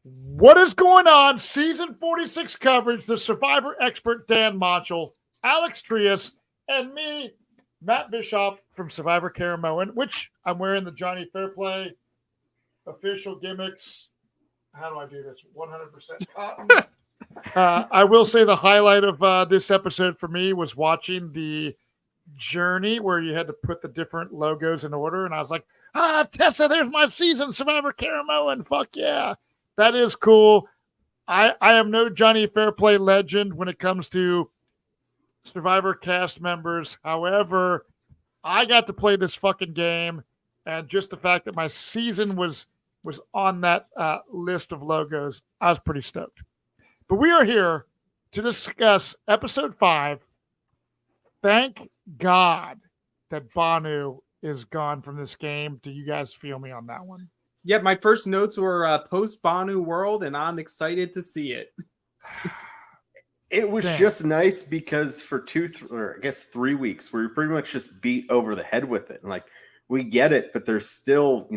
What is going on? Season 46 coverage, the Survivor expert Dan Montchal, Alex Trias, and me, Matt Bischoff from Survivor Caramoan, which I'm wearing the Johnny Fairplay official gimmicks. How do I do this? 100% cotton. I will say the highlight of this episode for me was watching the journey where you had to put the different logos in order. And I was like, Tessa, there's my season, Survivor Caramoan. Fuck yeah. That is cool. I am no Johnny Fairplay legend when it comes to Survivor cast members. However, I got to play this fucking game, and just the fact that my season was on that list of logos, I was pretty stoked. But we are here to discuss episode 5. Thank God that Banu is gone from this game. Do you guys feel me on that one? Yeah, my first notes were post-Banu world, and I'm excited to see it. It was just nice because for 3 weeks, we were pretty much just beat over the head with it. And like, we get it, but there's still,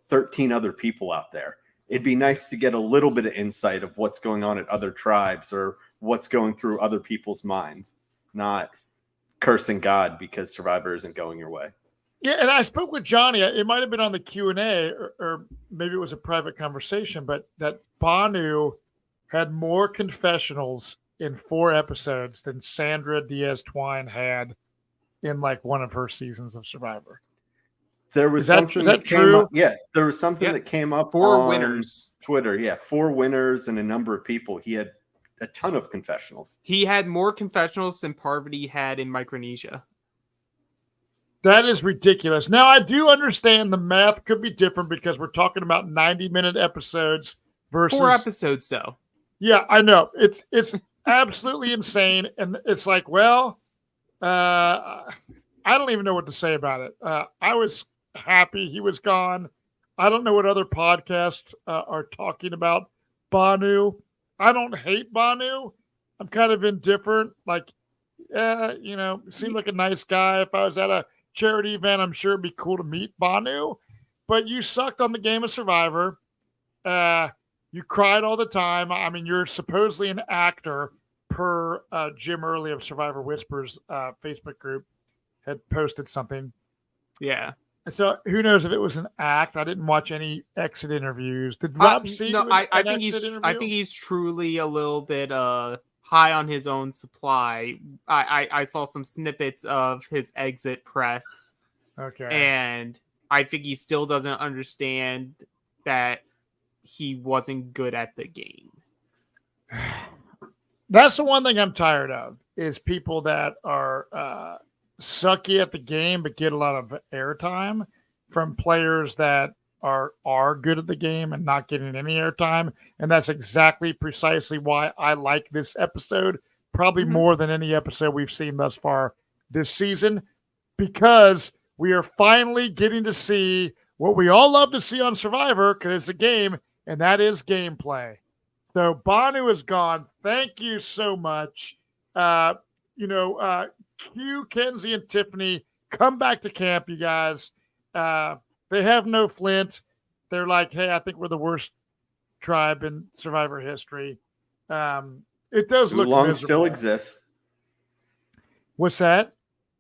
13 other people out there. It'd be nice to get a little bit of insight of what's going on at other tribes or what's going through other people's minds, not cursing God because Survivor isn't going your way. Yeah, and I spoke with Johnny. It might have been on the Q&A or maybe it was a private conversation, but that Banu had more confessionals in 4 episodes than Sandra Diaz-Twine had in like one of her seasons of Survivor. There was something that came up. Yeah, there was something that came up 4 on winners. Twitter. Yeah, 4 winners and a number of people. He had a ton of confessionals. He had more confessionals than Parvati had in Micronesia. That is ridiculous. Now, I do understand the math could be different because we're talking about 90-minute episodes versus 4 episodes, though. Yeah, I know. It's absolutely insane. And it's like, well, I don't even know what to say about it. I was happy he was gone. I don't know what other podcasts are talking about Banu. I don't hate Banu. I'm kind of indifferent. Like, seemed like a nice guy. If I was at a charity event, I'm sure it'd be cool to meet Banu. But you sucked on the game of Survivor. You cried all the time. I mean, you're supposedly an actor per Jim Early of Survivor Whispers Facebook group had posted something. Yeah. So who knows if it was an act? I didn't watch any exit interviews. Did Rob see? No, I think he's truly a little bit high on his own supply. I saw some snippets of his exit press. Okay. And I think he still doesn't understand that he wasn't good at the game. That's the one thing I'm tired of is people that are sucky at the game but get a lot of airtime from players that are good at the game and not getting any airtime. And that's precisely why I like this episode probably more than any episode we've seen thus far this season, because we are finally getting to see what we all love to see on Survivor because it's a game, and that is gameplay. So Banu is gone. Thank you so much. Q, Kenzie, and Tiffany, come back to camp, you guys. They have no flint. They're like, hey, I think we're the worst tribe in Survivor history. It does look Oolong miserable. still exists. What's that?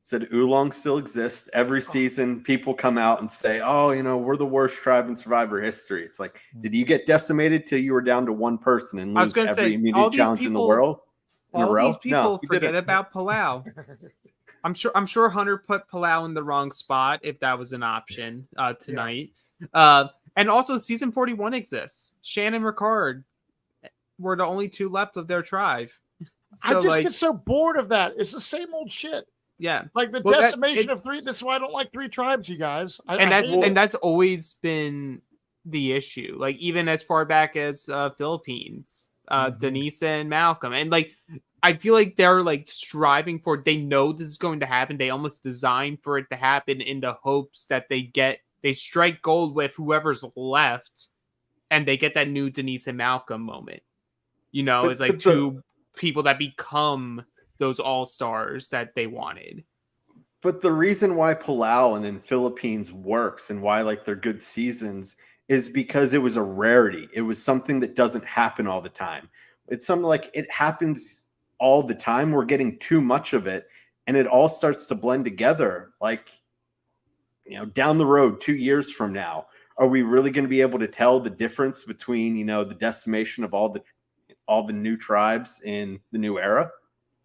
Said Oolong still exists. Every season, people come out and say, oh, we're the worst tribe in Survivor history. It's like, did you get decimated till you were down to one person and lose every immediate challenge in the world? All these people forget about Palau. I'm sure Hunter put Palau in the wrong spot if that was an option tonight. Yeah. And also season 41 exists. Shannon Ricard were the only 2 left of their tribe. So I just get so bored of that. It's the same old shit. Yeah. Like the decimation of 3. This is why I don't like 3 tribes, you guys. That's always been the issue. Like even as far back as Philippines, Denise and Malcolm. And like I feel like they're like striving for it. They know this is going to happen. They almost design for it to happen in the hopes that they strike gold with whoever's left and they get that new Denise and Malcolm moment. It's like 2 people that become those all-stars that they wanted. But the reason why Palau and then Philippines works and why like they're good seasons is because it was a rarity. It was something that doesn't happen all the time. It's something like it happens all the time. We're getting too much of it, and it all starts to blend together. Like, down the road, 2 years from now, are we really going to be able to tell the difference between, the decimation of all the new tribes in the new era?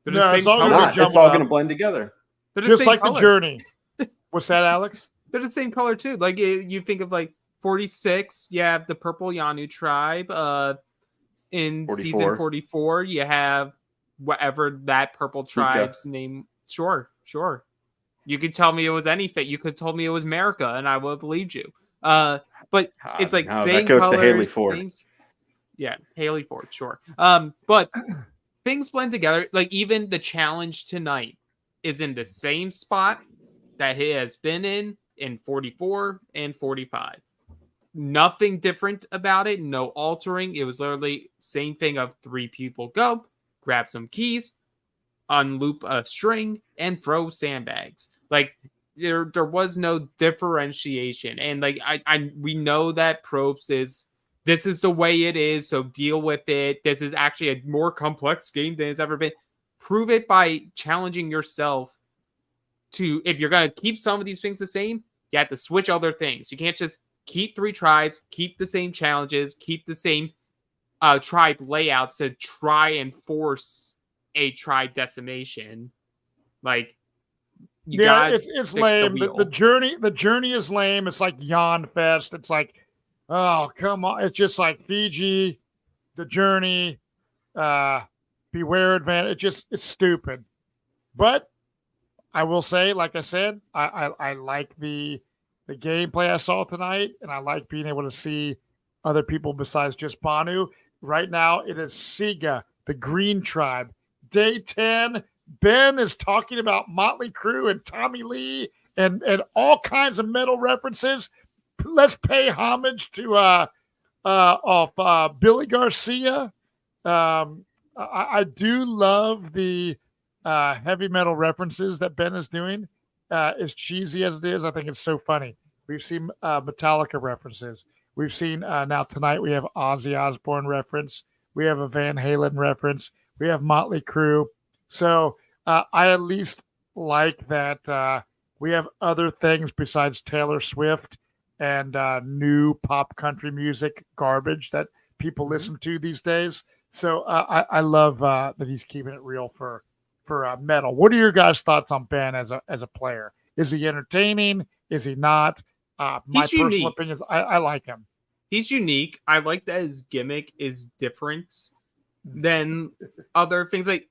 No, it's all It's all going to blend together. Just like the journey. What's that, Alex? They're the same color too. Like you think of like 46, you have the purple Yanu tribe. In 44. season 44, you have whatever that purple tribe's name. Sure. You could tell me it was anything. You could tell me it was America, and I would have believed you. But it's like same that goes colors, to Haley Ford. Haley Ford, sure. But things blend together. Like even the challenge tonight is in the same spot that it has been in 44 and 45. Nothing different about it. No altering. It was literally same thing of 3 people go, grab some keys, unloop a string, and throw sandbags. Like there was no differentiation. And like we know that Probst this is the way it is, so deal with it. This is actually a more complex game than it's ever been. Prove it by challenging yourself to, if you're going to keep some of these things the same, you have to switch other things. You can't just keep 3 tribes, keep the same challenges, keep the same tribe layouts to try and force a tribe decimation. Like, it's lame. The journey is lame. It's like Yawn Fest. It's like, oh, come on. It's just like Fiji, the journey, Beware Advantage. It's stupid. But I will say, like I said, I like the gameplay I saw tonight, and I like being able to see other people besides just Banu. Right now, it is Sega, the Green Tribe. Day 10, Ben is talking about Motley Crue and Tommy Lee and all kinds of metal references. Let's pay homage to Billy Garcia. I do love the heavy metal references that Ben is doing. As cheesy as it is, I think it's so funny. We've seen Metallica references. We've seen now tonight we have Ozzy Osbourne reference. We have a Van Halen reference. We have Motley Crue. So I at least like that we have other things besides Taylor Swift and new pop country music garbage that people listen to these days. So I love that he's keeping it real for metal. What are your guys' thoughts on Ben as a player? Is he entertaining? Is he not? My personal opinion is I like him. He's unique. I like that his gimmick is different than other things. Like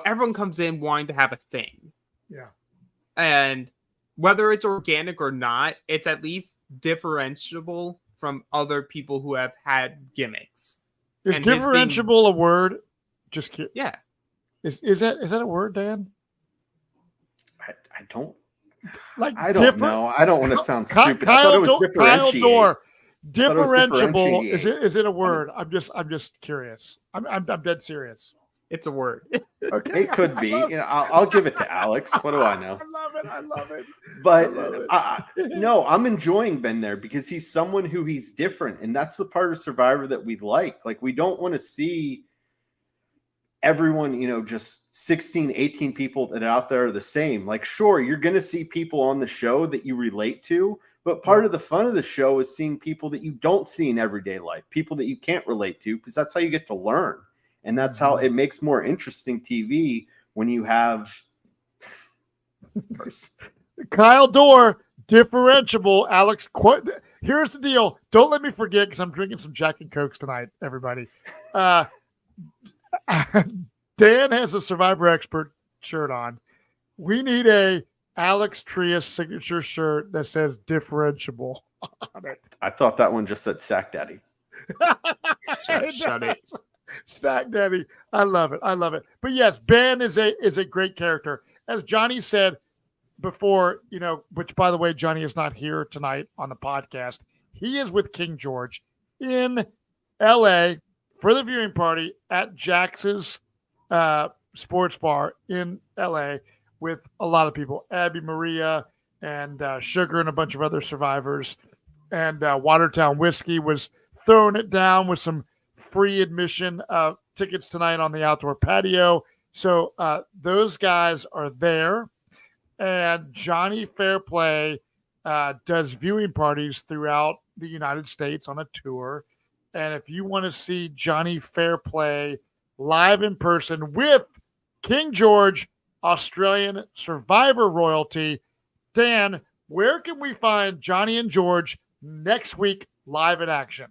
everyone comes in wanting to have a thing. Yeah. And whether it's organic or not, it's at least differentiable from other people who have had gimmicks. Is differentiable a word? Just kidding. Yeah. Is that a word, Dan? I don't. I don't know. I don't want to sound stupid. I thought it was differentiate. Kyle Dorr, differentiable. Is it a word? I'm just curious. I'm dead serious. It's a word. Okay. It could be. I'll give it to Alex. What do I know? I love it. But no, I'm enjoying Ben there because he's someone who he's different, and that's the part of Survivor that we like. Like, we don't want to see everyone, just 16, 18 people that are out there are the same. Like, sure, you're going to see people on the show that you relate to, but part of the fun of the show is seeing people that you don't see in everyday life, people that you can't relate to, because that's how you get to learn. And that's how it makes more interesting TV when you have Kyle Dorr, differentiable. Alex, here's the deal. Don't let me forget, because I'm drinking some Jack and Cokes tonight, everybody. Dan has a Survivor Expert shirt on. We need a Alex Trias signature shirt that says differentiable on it. I thought that one just said Sack Daddy. Shut it. Stack Daddy. I love it. But yes, Ben is a great character. As Johnny said before, which by the way, Johnny is not here tonight on the podcast. He is with King George in LA for the viewing party at Jax's sports bar in LA with a lot of people, Abby Maria and Sugar and a bunch of other survivors. and Watertown Whiskey was throwing it down with some free admission tickets tonight on the outdoor patio. So those guys are there. And Johnny Fairplay does viewing parties throughout the United States on a tour. And if you want to see Johnny Fairplay live in person with King George, Australian Survivor royalty, Dan, where can we find Johnny and George next week live in action?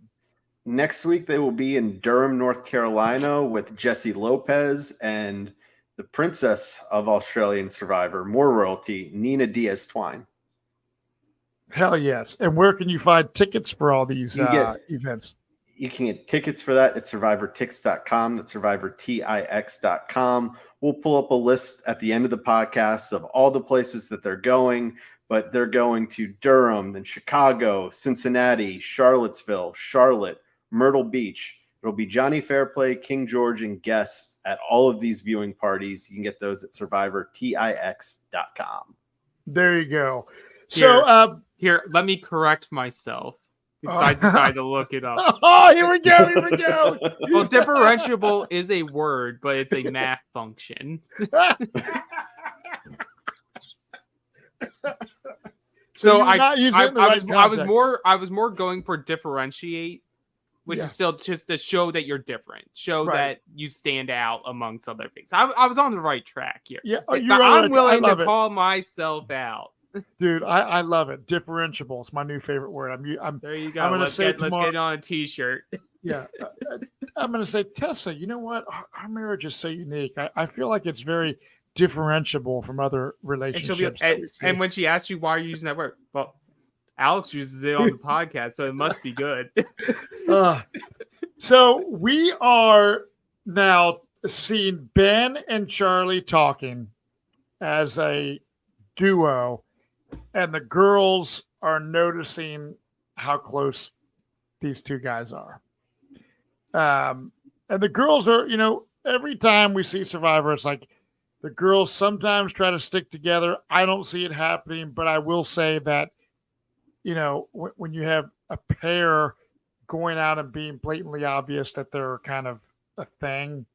Next week, they will be in Durham, North Carolina with Jesse Lopez and the princess of Australian Survivor, more royalty, Nina Diaz-Twine. Hell yes. And where can you find tickets for all these events? You can get tickets for that at survivortix.com. That's survivortix.com. We'll pull up a list at the end of the podcast of all the places that they're going, but they're going to Durham, then Chicago, Cincinnati, Charlottesville, Charlotte, Myrtle Beach. It'll be Johnny Fairplay, King George, and guests at all of these viewing parties. You can get those at survivortix.com. There you go. So here, let me correct myself. Because I decided to look it up. Oh, here we go. Well, differentiable is a word, but it's a math function. So I was more going for differentiate, which is still just to show that you're different, that you stand out amongst other things. I was on the right track here. Yeah, I'm willing to call myself out. Dude, I love it. Differentiable. It's my new favorite word. There you go. Let's get it on a t-shirt. Yeah. I'm going to say, Tessa, you know what? Our marriage is so unique. I feel like it's very differentiable from other relationships. And when she asks you why are you using that word, well, Alex uses it on the podcast, so it must be good. So we are now seeing Ben and Charlie talking as a duo, and the girls are noticing how close these two guys are. And the girls are, every time we see Survivor, it's like the girls sometimes try to stick together. I don't see it happening, but I will say that, when you have a pair going out and being blatantly obvious that they're kind of a thing,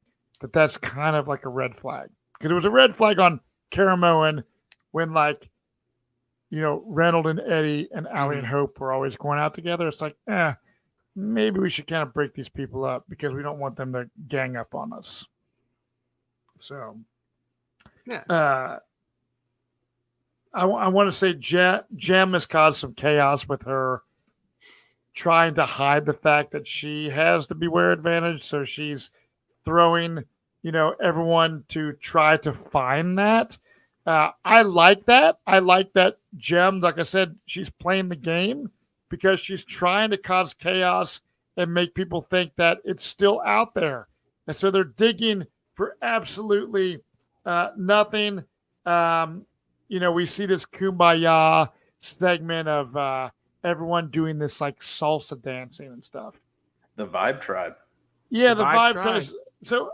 that's kind of like a red flag. Because it was a red flag on Caramoan when, Reynold and Eddie and Allie and Hope were always going out together. It's like, maybe we should kind of break these people up because we don't want them to gang up on us. So, yeah. I want to say Jem has caused some chaos with her trying to hide the fact that she has the beware advantage. So she's throwing, everyone to try to find that. I like that. I like that Jem, like I said, she's playing the game because she's trying to cause chaos and make people think that it's still out there. And so they're digging for absolutely nothing. We see this kumbaya segment of everyone doing this like salsa dancing and stuff. The Vibe Tribe. Yeah, the Vibe Tribe. So,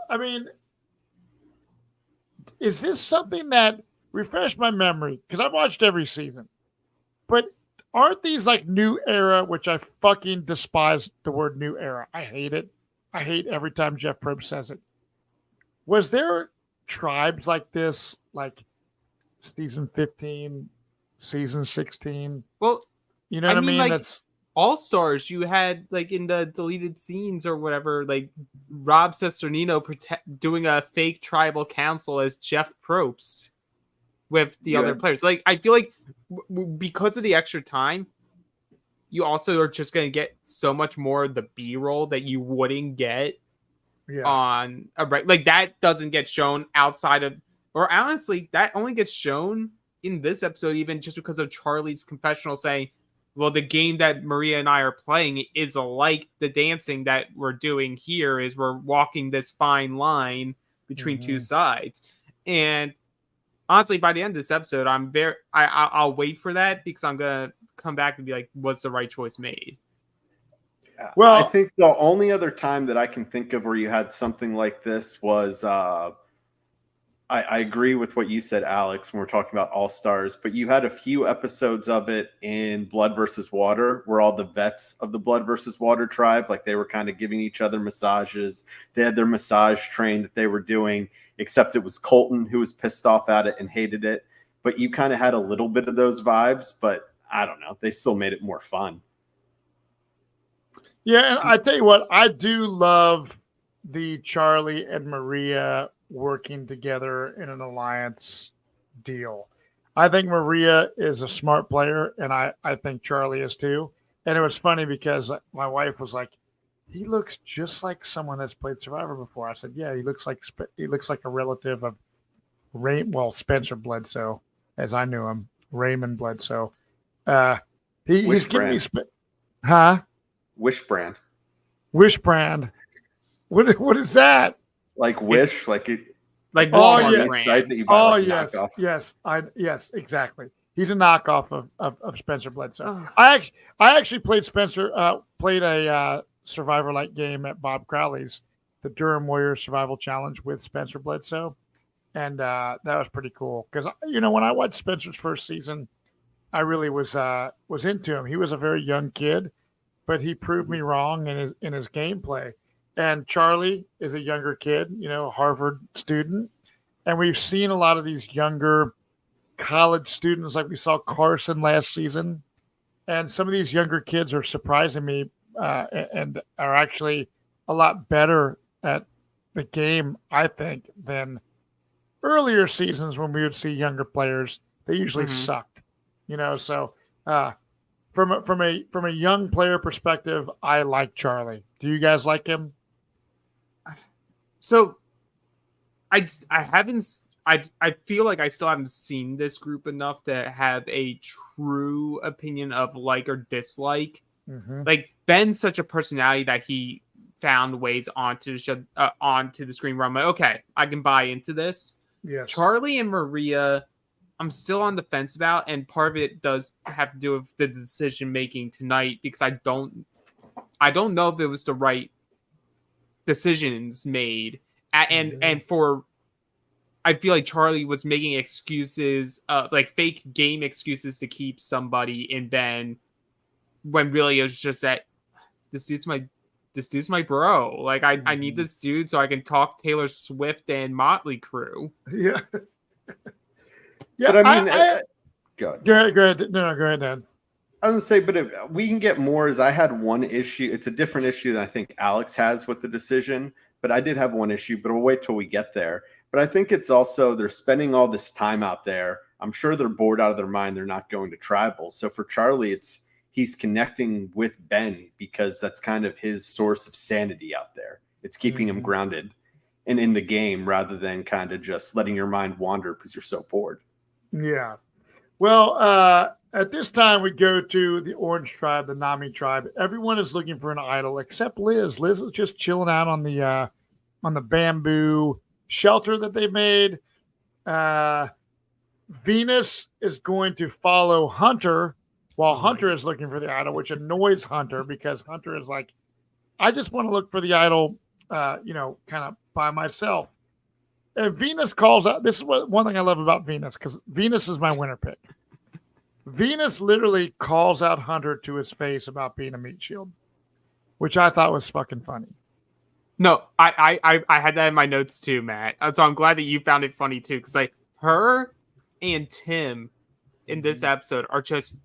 is this something that refresh my memory? Because I've watched every season. But aren't these like new era, which I fucking despise the word new era. I hate it. I hate every time Jeff Probst says it. Was there tribes like this, like season 15, season 16? Well, you know what I mean? Like, that's All Stars. You had like in the deleted scenes or whatever, like Rob Cesternino doing a fake tribal council as Jeff Probst with the other players. Like, I feel like because of the extra time, you also are just going to get so much more of the B-roll that you wouldn't get on a like that doesn't get shown outside of, or honestly, that only gets shown in this episode, even just because of Charlie's confessional saying, well, the game that Maria and I are playing is like the dancing that we're doing here is we're walking this fine line between two sides. And honestly, by the end of this episode, I'll wait for that because I'm going to come back and be like, was the right choice made? Well, I think the only other time that I can think of where you had something like this was I agree with what you said, Alex, when we're talking about All Stars, but you had a few episodes of it in Blood versus Water where all the vets of the Blood versus Water tribe, like they were kind of giving each other massages. They had their massage train that they were doing, except it was Colton who was pissed off at it and hated it. But you kind of had a little bit of those vibes, but I don't know. They still made it more fun. Yeah, and I tell you what, I do love the Charlie and Maria working together in an alliance deal. I think Maria is a smart player, and I think Charlie is too. And it was funny because my wife was like, "He looks just like someone that's played Survivor before." I said, "Yeah, he looks like a relative of Spencer Bledsoe, as I knew him, Raymond Bledsoe." He's giving me huh? Wishbrand. Wishbrand. What is that? Like Wish, like it. Like yes. That you buy, like yes, knockoffs. yes, exactly. He's a knockoff of Spencer Bledsoe. I actually played played a Survivor-like game at Bob Crowley's, the Durham Warriors Survival Challenge with Spencer Bledsoe, and that was pretty cool because when I watched Spencer's first season, I really was into him. He was a very young kid, but he proved me wrong in his gameplay. And Charlie is a younger kid, a Harvard student. And we've seen a lot of these younger college students, like we saw Carson last season. And some of these younger kids are surprising me and are actually a lot better at the game, I think, than earlier seasons when we would see younger players. They usually sucked, So from a young player perspective, I like Charlie. Do you guys like him? So I feel like I still haven't seen this group enough to have a true opinion of like or dislike. Mm-hmm. Like Ben's such a personality that he found ways onto the show, onto the screen where I'm like, okay, I can buy into this. Yes. Charlie and Maria, I'm still on the fence about, and part of it does have to do with the decision making tonight because I don't know if it was the right decisions made, and for I feel like Charlie was making excuses, like fake game excuses to keep somebody in Ben, when really it was just that this dude's my bro. Like I need this dude so I can talk Taylor Swift and Motley Crue. Yeah. Yeah, but I mean, go ahead. No, go ahead, Dad. I was going to say, but we can get more. Is I had one issue. It's a different issue than I think Alex has with the decision, but I did have one issue, but we'll wait till we get there. But I think it's also they're spending all this time out there. I'm sure they're bored out of their mind. They're not going to tribal. So for Charlie, he's connecting with Ben because that's kind of his source of sanity out there. It's keeping him grounded and in the game rather than kind of just letting your mind wander because you're so bored. Yeah. Well, at this time, we go to the Orange Tribe, the Nami Tribe. Everyone is looking for an idol except Liz. Liz is just chilling out on the bamboo shelter that they made. Venus is going to follow Hunter while Hunter is looking for the idol, which annoys Hunter because Hunter is like, I just want to look for the idol, kind of by myself. And Venus calls out. This is one thing I love about Venus because Venus is my winner pick. Venus literally calls out Hunter to his face about being a meat shield, which I thought was fucking funny. No, I had that in my notes too, Matt. So I'm glad that you found it funny too, because like her and Tim in this episode are just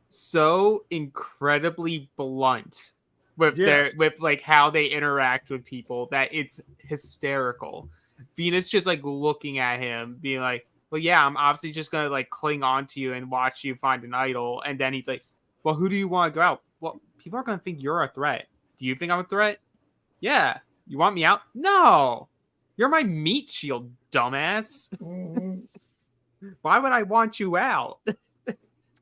so incredibly blunt with with like how they interact with people that it's hysterical. Venus just like looking at him, being like, well, yeah, I'm obviously just gonna like cling on to you and watch you find an idol. And then he's like, well, who do you want to go out? Well, people are gonna think you're a threat. Do you think I'm a threat? Yeah. You want me out? No. You're my meat shield, dumbass. Why would I want you out?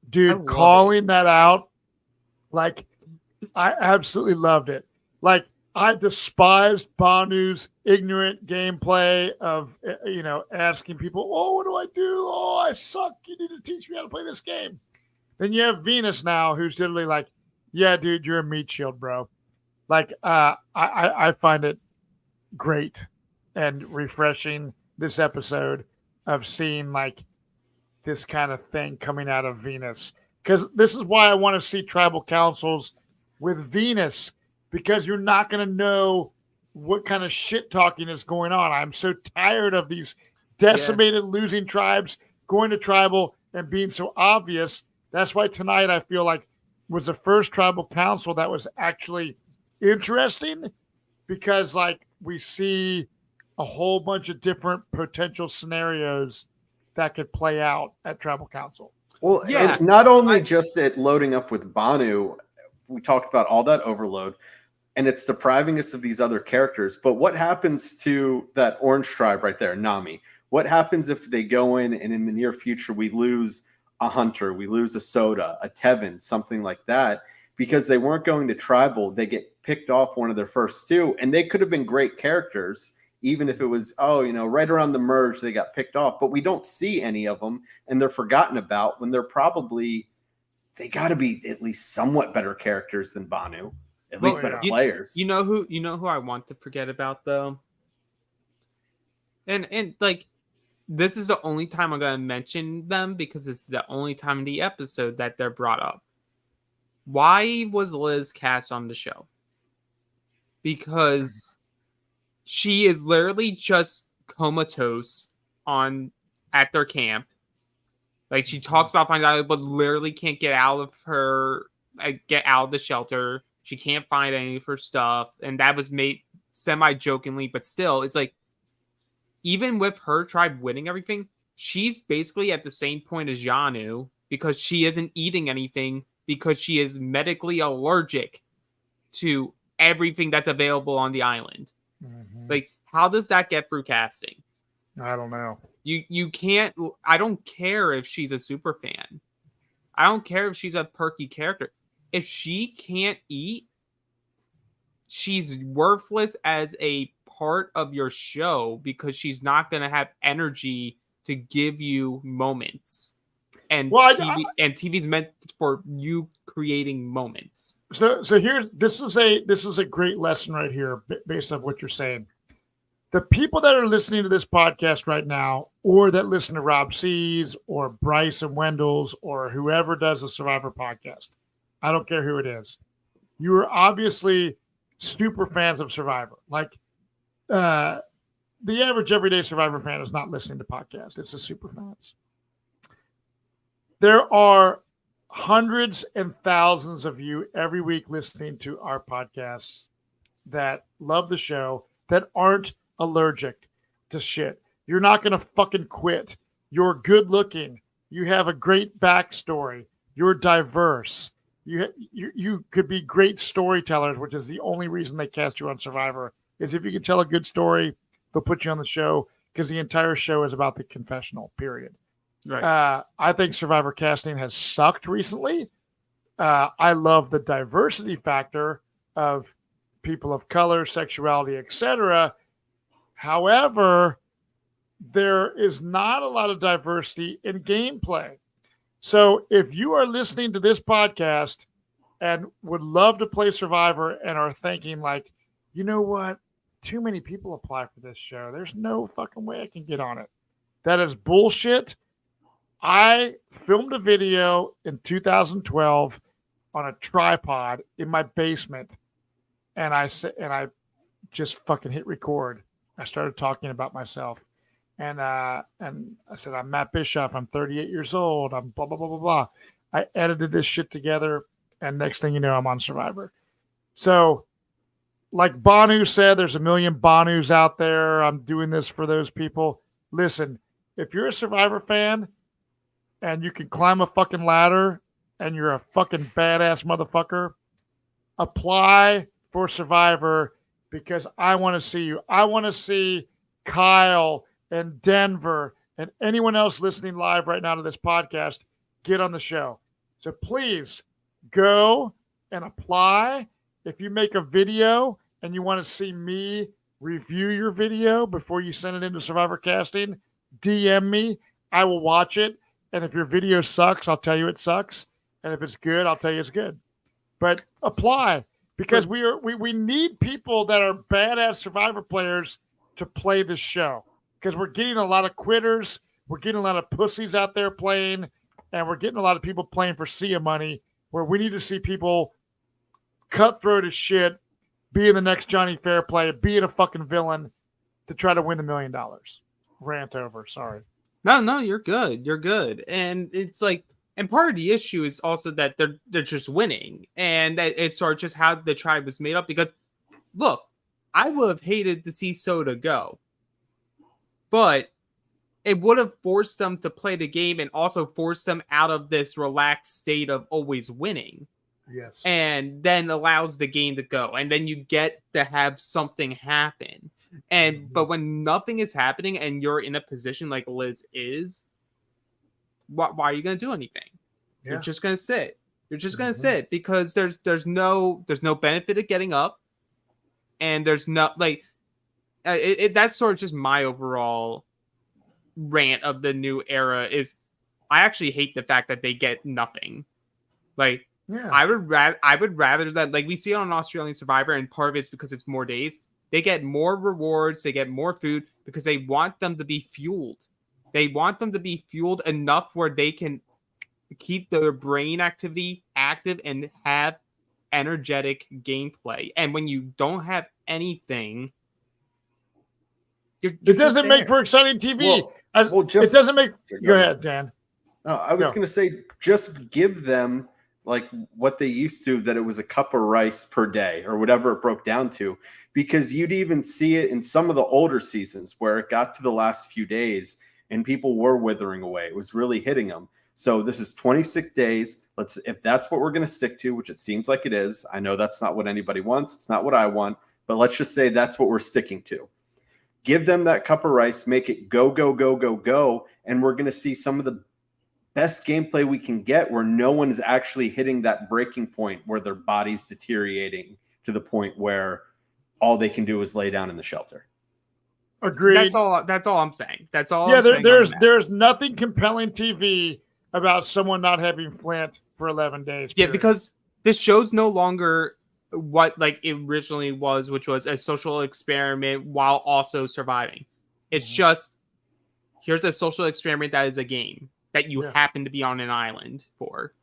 Dude, calling that out, like, I absolutely loved it. Like, I despised Banu's ignorant gameplay of, asking people, oh, what do I do? Oh, I suck. You need to teach me how to play this game. Then you have Venus now, who's literally like, yeah, dude, you're a meat shield, bro. Like, I find it great and refreshing this episode of seeing like this kind of thing coming out of Venus. Because this is why I want to see tribal councils with Venus, because you're not going to know what kind of shit talking is going on. I'm so tired of these decimated losing tribes going to tribal and being so obvious. That's why tonight I feel like was the first tribal council that was actually interesting, because like we see a whole bunch of different potential scenarios that could play out at tribal council. Well, Yeah. and not only just at loading up with Banu, we talked about all that overload, and it's depriving us of these other characters. But what happens to that orange tribe right there, Nami? What happens if they go in and in the near future we lose a Hunter, we lose a Soda, a Tevin, something like that? Because they weren't going to tribal, they get picked off one of their first two, and they could have been great characters, even if it was, right around the merge, they got picked off. But we don't see any of them, and they're forgotten about when they got to be at least somewhat better characters than Banu, at least better players. You know who I want to forget about though? And like, this is the only time I'm going to mention them, because this is the only time in the episode that they're brought up. Why was Liz cast on the show? Because she is literally just comatose at their camp. Like, she talks about finding out, but literally can't get out of the shelter. She can't find any of her stuff. And that was made semi-jokingly, but still, it's like, even with her tribe winning everything, she's basically at the same point as Yanu, because she isn't eating anything, because she is medically allergic to everything that's available on the island. Mm-hmm. Like, how does that get through casting? I don't know. You can't. I don't care if she's a super fan. I don't care if she's a perky character. If she can't eat, she's worthless as a part of your show, because she's not going to have energy to give you moments. And TV's meant for you creating moments. So this is a great lesson right here, based on what you're saying. The people that are listening to this podcast right now, or that listen to Rob C's or Bryce and Wendell's or whoever does the Survivor podcast, I don't care who it is, you are obviously super fans of Survivor. Like, the average everyday Survivor fan is not listening to podcasts. It's the super fans. There are hundreds and thousands of you every week listening to our podcasts that love the show, that aren't allergic to shit. You're not going to fucking quit. You're good looking. You have a great backstory. You're diverse. You could be great storytellers, which is the only reason they cast you on Survivor, is if you can tell a good story, they'll put you on the show, because the entire show is about the confessional, period. Right. I think Survivor casting has sucked recently. I love the diversity factor of people of color, sexuality, etc. However, there is not a lot of diversity in gameplay. So if you are listening to this podcast and would love to play Survivor and are thinking like, you know what? Too many people apply for this show. There's no fucking way I can get on it. That is bullshit. I filmed a video in 2012 on a tripod in my basement, and I just fucking hit record. I started talking about myself, and I said, I'm Matt Bischoff. I'm 38 years old. I'm blah blah blah blah blah. I edited this shit together, and next thing you know, I'm on Survivor. So, like Banu said, there's a million Banus out there. I'm doing this for those people. Listen, if you're a Survivor fan and you can climb a fucking ladder and you're a fucking badass motherfucker, apply for Survivor, because I want to see you. I want to see Kyle and Denver and anyone else listening live right now to this podcast get on the show. So please go and apply. If you make a video and you want to see me review your video before you send it into Survivor casting, DM me. I will watch it. And if your video sucks, I'll tell you it sucks. And if it's good, I'll tell you it's good. But apply, because we need people that are badass Survivor players to play this show. because we're getting a lot of quitters, we're getting a lot of pussies out there playing, and we're getting a lot of people playing for SIA money, where we need to see people cutthroat as shit, being the next Johnny Fairplay, being a fucking villain to try to win the $1 million. Rant over. Sorry. No, you're good. You're good. And it's like, and part of the issue is also that they're just winning, and it's sort of just how the tribe was made up. Because, look, I would have hated to see Soda go, but it would have forced them to play the game and also forced them out of this relaxed state of always winning. Yes. And then allows the game to go, and then you get to have something happen. And but when nothing is happening and you're in a position like Liz is, why are you going to do anything? Yeah. You're just going to sit. You're just going to sit, because there's no benefit of getting up, and there's no like that's sort of just my overall rant of the new era. Is I actually hate the fact that they get nothing. Like, I would rather that, like we see it on Australian Survivor, and part of it's because it's more days. They get more rewards, they get more food, because they want them to be fueled. They want them to be fueled enough where they can keep their brain activity active and have energetic gameplay. And when you don't have anything, it doesn't make for exciting TV. It doesn't make. Go ahead, Dan. No, I was going to say, just give them like what they used to, that it was a cup of rice per day or whatever it broke down to, because you'd even see it in some of the older seasons where it got to the last few days and people were withering away. It was really hitting them. So this is 26 days. If that's what we're going to stick to, which it seems like it is. I know that's not what anybody wants. It's not what I want, but let's just say that's what we're sticking to. Give them that cup of rice, make it go, go, go, go, go. And we're going to see some of the best gameplay we can get, where no one is actually hitting that breaking point where their body's deteriorating to the point where all they can do is lay down in the shelter. Agreed. That's all I'm saying. That's all. Yeah, there's nothing compelling TV about someone not having Flint for 11 days. Yeah, because this show's no longer what like it originally was, which was a social experiment while also surviving. It's just, here's a social experiment that is a game that you happen to be on an island for.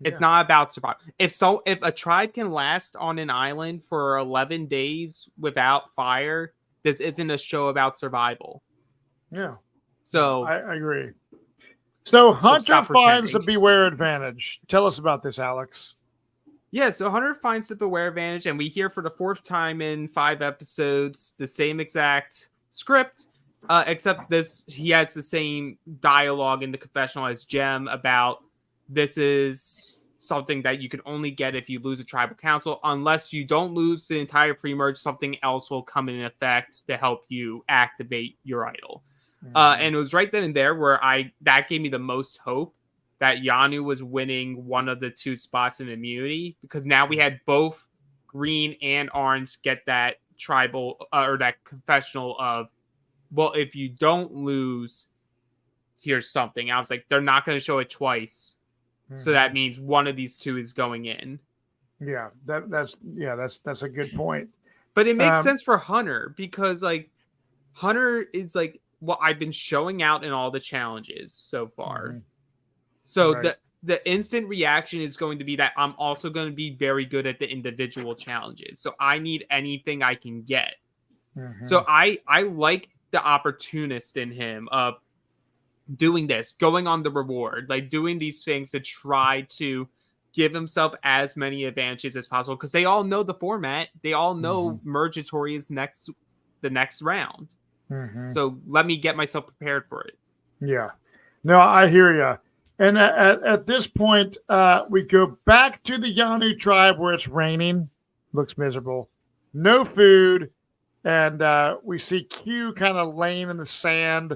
It's not about survival. If a tribe can last on an island for 11 days without fire, this isn't a show about survival. Yeah. So I agree. So Hunter finds the Beware advantage. Tell us about this, Alex. Yeah, so Hunter finds the Beware advantage, and we hear for the 4th time in 5 episodes the same exact script. Except he has the same dialogue in the confessional as Jem about this is something that you can only get if you lose a tribal council. Unless you don't lose the entire pre-merge, something else will come in effect to help you activate your idol. And it was right then and there where that gave me the most hope that Yanu was winning one of the 2 spots in immunity, because now we had both green and orange get that tribal or that confessional of, well, if you don't lose, here's something. I was like, they're not going to show it twice. So that means one of these 2 is going in. Yeah, that's a good point. But it makes sense for Hunter, because like Hunter is like what I've been showing out in all the challenges so far. So the instant reaction is going to be that I'm also going to be very good at the individual challenges. So I need anything I can get. So I like the opportunist in him of doing this, going on the reward, like doing these things to try to give himself as many advantages as possible, because they all know the format. They all know Mergatory is the next round. So let me get myself prepared for it. Yeah. No, I hear you. And at this point, we go back to the Yanu tribe where it's raining. Looks miserable. No food. And we see Q kind of laying in the sand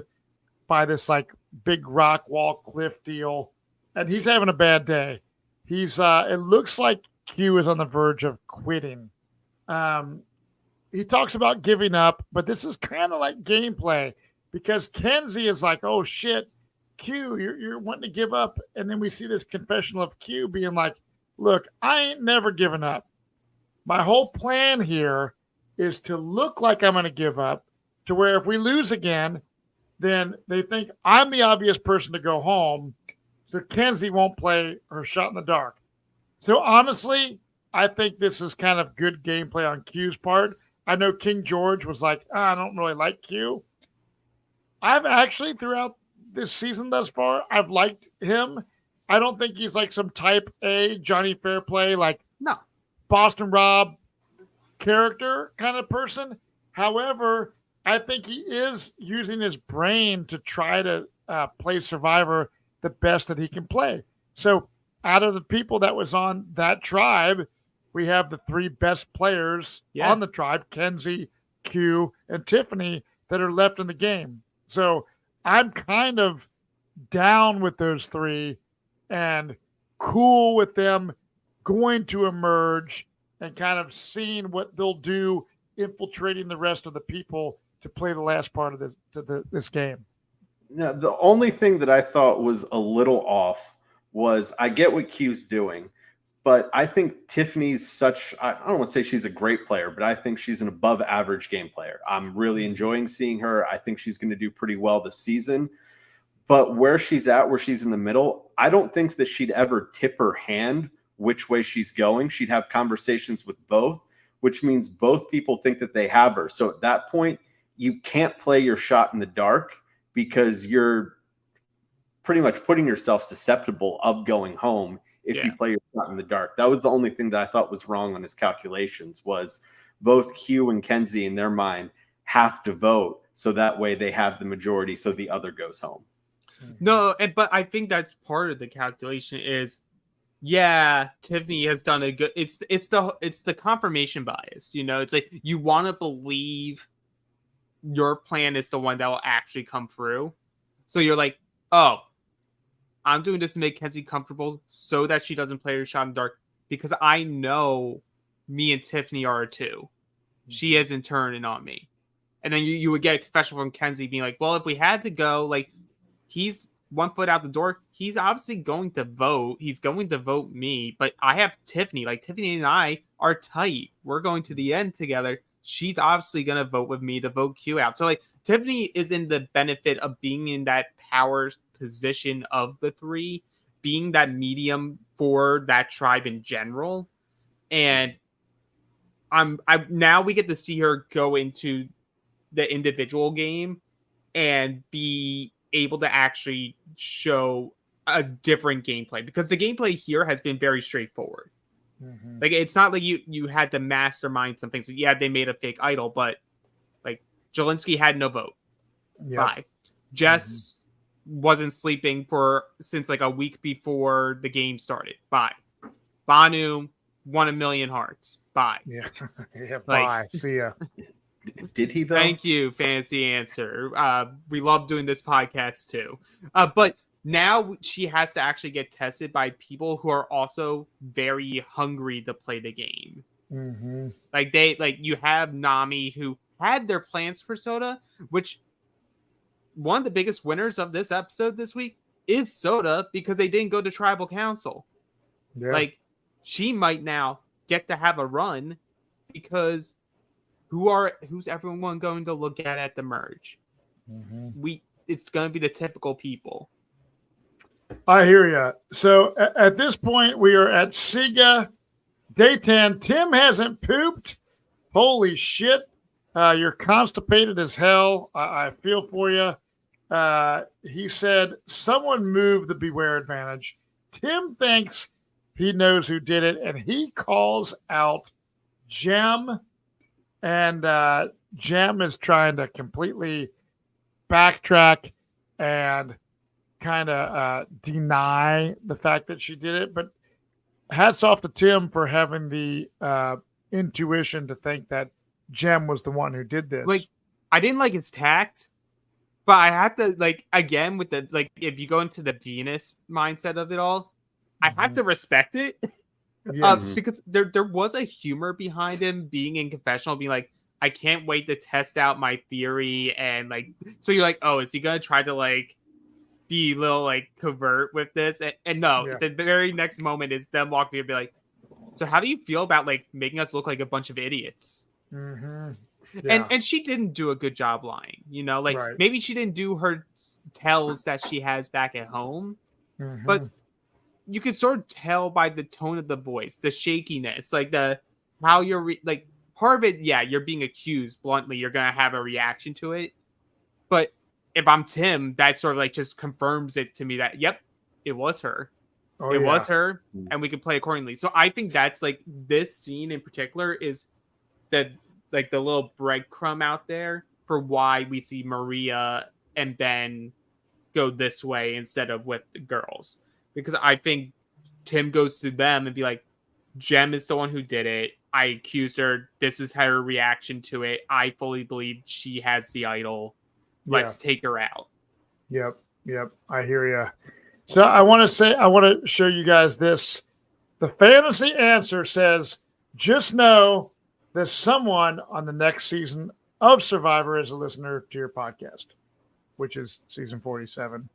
by this like big rock wall cliff deal. And he's having a bad day. It looks like Q is on the verge of quitting. He talks about giving up, but this is kind of like gameplay, because Kenzie is like, oh shit, Q, you're wanting to give up. And then we see this confessional of Q being like, look, I ain't never given up. My whole plan here is to look like I'm going to give up, to where if we lose again, then they think I'm the obvious person to go home, so Kenzie won't play her shot in the dark. So honestly, I think this is kind of good gameplay on Q's part. I know King George was like, I don't really like Q. I've actually, throughout this season thus far, I've liked him. I don't think he's like some type A Johnny Fairplay, like No. Boston Rob character kind of person. However, I think he is using his brain to try to play Survivor the best that he can play. So out of the people that was on that tribe, we have the three best players on the tribe, Kenzie, Q, and Tiffany, that are left in the game. So I'm kind of down with those three and cool with them going to emerge and kind of seeing what they'll do infiltrating the rest of the people to play the last part of this game. Now, the only thing that I thought was a little off was I get what Q's doing, but I think Tiffany's I don't want to say she's a great player, but I think she's an above average game player. I'm really enjoying seeing her. I think she's going to do pretty well this season. But where she's in the middle, I don't think that she'd ever tip her hand which way she's going. She'd have conversations with both, which means both people think that they have her. So at that point, you can't play your shot in the dark because you're pretty much putting yourself susceptible of going home if you play your shot in the dark. That was the only thing that I thought was wrong on his calculations, was both Q and Kenzie in their mind have to vote so that way they have the majority so the other goes home. No, but I think that's part of the calculation is, Tiffany has done a good. It's the confirmation bias. It's like you want to believe your plan is the one that will actually come through. So you're like, oh, I'm doing this to make Kenzie comfortable so that she doesn't play her shot in the dark because I know me and Tiffany are a two. She isn't turning on me. And then you would get a confession from Kenzie being like, well, if we had to go, like, he's 1 foot out the door. He's obviously going to vote. He's going to vote me, but I have Tiffany. Like, Tiffany and I are tight. We're going to the end together. She's obviously going to vote with me to vote Q out. So, like, Tiffany is in the benefit of being in that power position of the three, being that medium for that tribe in general. And now we get to see her go into the individual game and be able to actually show a different gameplay, because the gameplay here has been very straightforward. Mm-hmm. Like, it's not like you had to mastermind some things. So, they made a fake idol, but like Jelinski had no vote. Bye. Jess wasn't sleeping since like a week before the game started. Bye. Banu won 1 million hearts. Bye. Bye. See ya. Did he though? Thank you, Fancy Answer. We love doing this podcast too. But now she has to actually get tested by people who are also very hungry to play the game. Mm-hmm. Like you have Nami, who had their plans for Soda, which one of the biggest winners of this episode this week is Soda, because they didn't go to Tribal Council. Yeah. Like, she might now get to have a run because who's everyone going to look at the merge? Mm-hmm. It's going to be the typical people. I hear you. So at this point, we are at Sega Day 10. Tim hasn't pooped. Holy shit. You're constipated as hell. I feel for you. He said, someone moved the Beware advantage. Tim thinks he knows who did it, and he calls out Gem. And Gem is trying to completely backtrack and kind of deny the fact that she did it. But hats off to Tim for having the intuition to think that Gem was the one who did this. Like, I didn't like his tact, but I have to, like, again, with the, like, if you go into the Venus mindset of it all, I have to respect it. Yes. Because there was a humor behind him being in confessional, being like, I can't wait to test out my theory. And like, so you're like, oh, is he going to try to like be a little like covert with this? And no, the very next moment is them walking and be like, so how do you feel about like making us look like a bunch of idiots? Mm-hmm. And she didn't do a good job lying, like Right. maybe she didn't do her tells that she has back at home, but you could sort of tell by the tone of the voice, the shakiness, like how you're like part of it. Yeah, you're being accused bluntly. You're going to have a reaction to it. But if I'm Tim, that sort of like just confirms it to me that, yep, it was her. It was her, and we can play accordingly. So I think that's like this scene in particular is the little breadcrumb out there for why we see Maria and Ben go this way instead of with the girls. Because I think Tim goes to them and be like, Jem is the one who did it. I accused her. This is her reaction to it. I fully believe she has the idol. Let's take her out. Yep. I hear you. So I want to show you guys this. The fantasy answer says, just know that someone on the next season of Survivor is a listener to your podcast, which is season 47.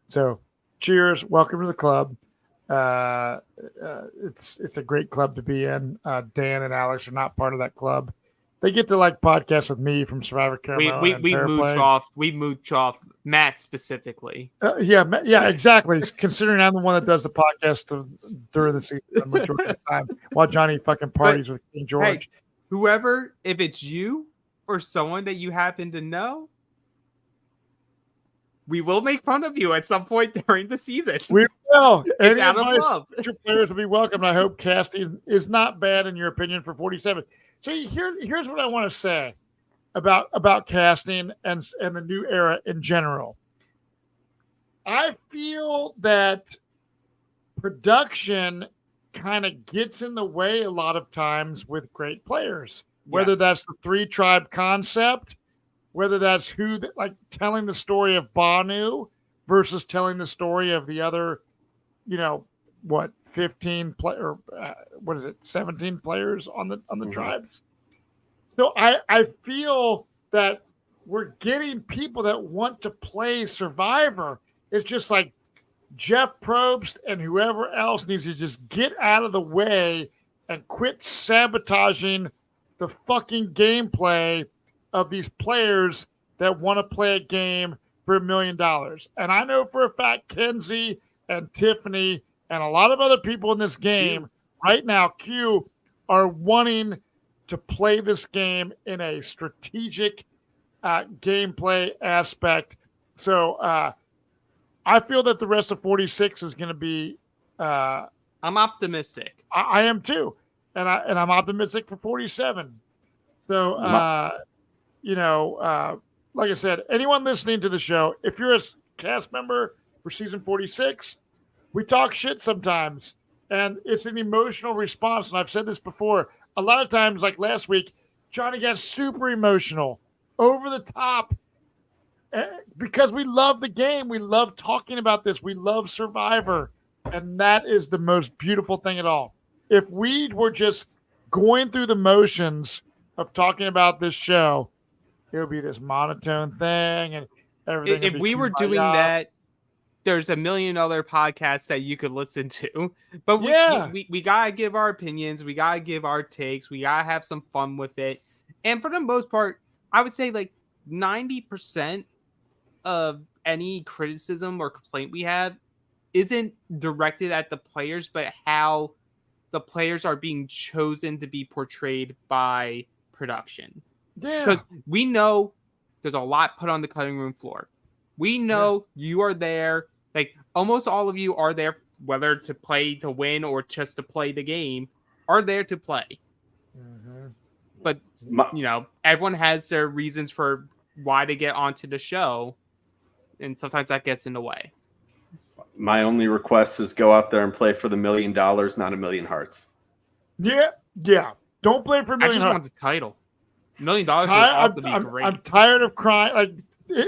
So cheers. Welcome to the club. It's a great club to be in. Dan and Alex are not part of that club. They get to like podcast with me from Survivor Caramoan. We mooch off Matt specifically. Yeah, exactly. Considering I'm the one that does the podcast during the season the majority of the time, while Johnny fucking parties with King George. Hey, whoever, if it's you or someone that you happen to know, we will make fun of you at some point during the season. We will. It's out of love. Future players will be welcome. I hope casting is not bad in your opinion for 47. So here's what I want to say about casting and the new era in general. I feel that production kind of gets in the way a lot of times with great players, whether that's the 3-tribe concept, whether that's like telling the story of Banu versus telling the story of the other, 15 player, 17 players on the tribes. So I feel that we're getting people that want to play Survivor. It's just like Jeff Probst and whoever else needs to just get out of the way and quit sabotaging the fucking gameplay of these players that want to play a game for $1 million. And I know for a fact Kenzie and Tiffany and a lot of other people in this game right now, Q, are wanting to play this game in a strategic gameplay aspect. So I feel that the rest of 46 is going to be. I'm optimistic. I am too, and I'm optimistic for 47. So like I said, anyone listening to the show, if you're a cast member for season 46, we talk shit sometimes, and it's an emotional response. And I've said this before. A lot of times, like last week, Johnny got super emotional, over the top, because we love the game. We love talking about this. We love Survivor, and that is the most beautiful thing at all. If we were just going through the motions of talking about this show, it would be this monotone thing and everything. If we were doing that, there's $1 million other podcasts that you could listen to. But we gotta give our opinions. We gotta give our takes. We gotta have some fun with it. And for the most part, I would say like 90% of any criticism or complaint we have isn't directed at the players, but how the players are being chosen to be portrayed by production. Yeah. Because we know there's a lot put on the cutting room floor. We know you are there. Like almost all of you are there, whether to play to win or just to play the game, are there to play. Mm-hmm. But, everyone has their reasons for why to get onto the show. And sometimes that gets in the way. My only request is go out there and play for the $1 million, not 1,000,000 hearts. Yeah. Don't play for $1 million. I just want the title. $1 million would also be great. I'm tired of crying. Like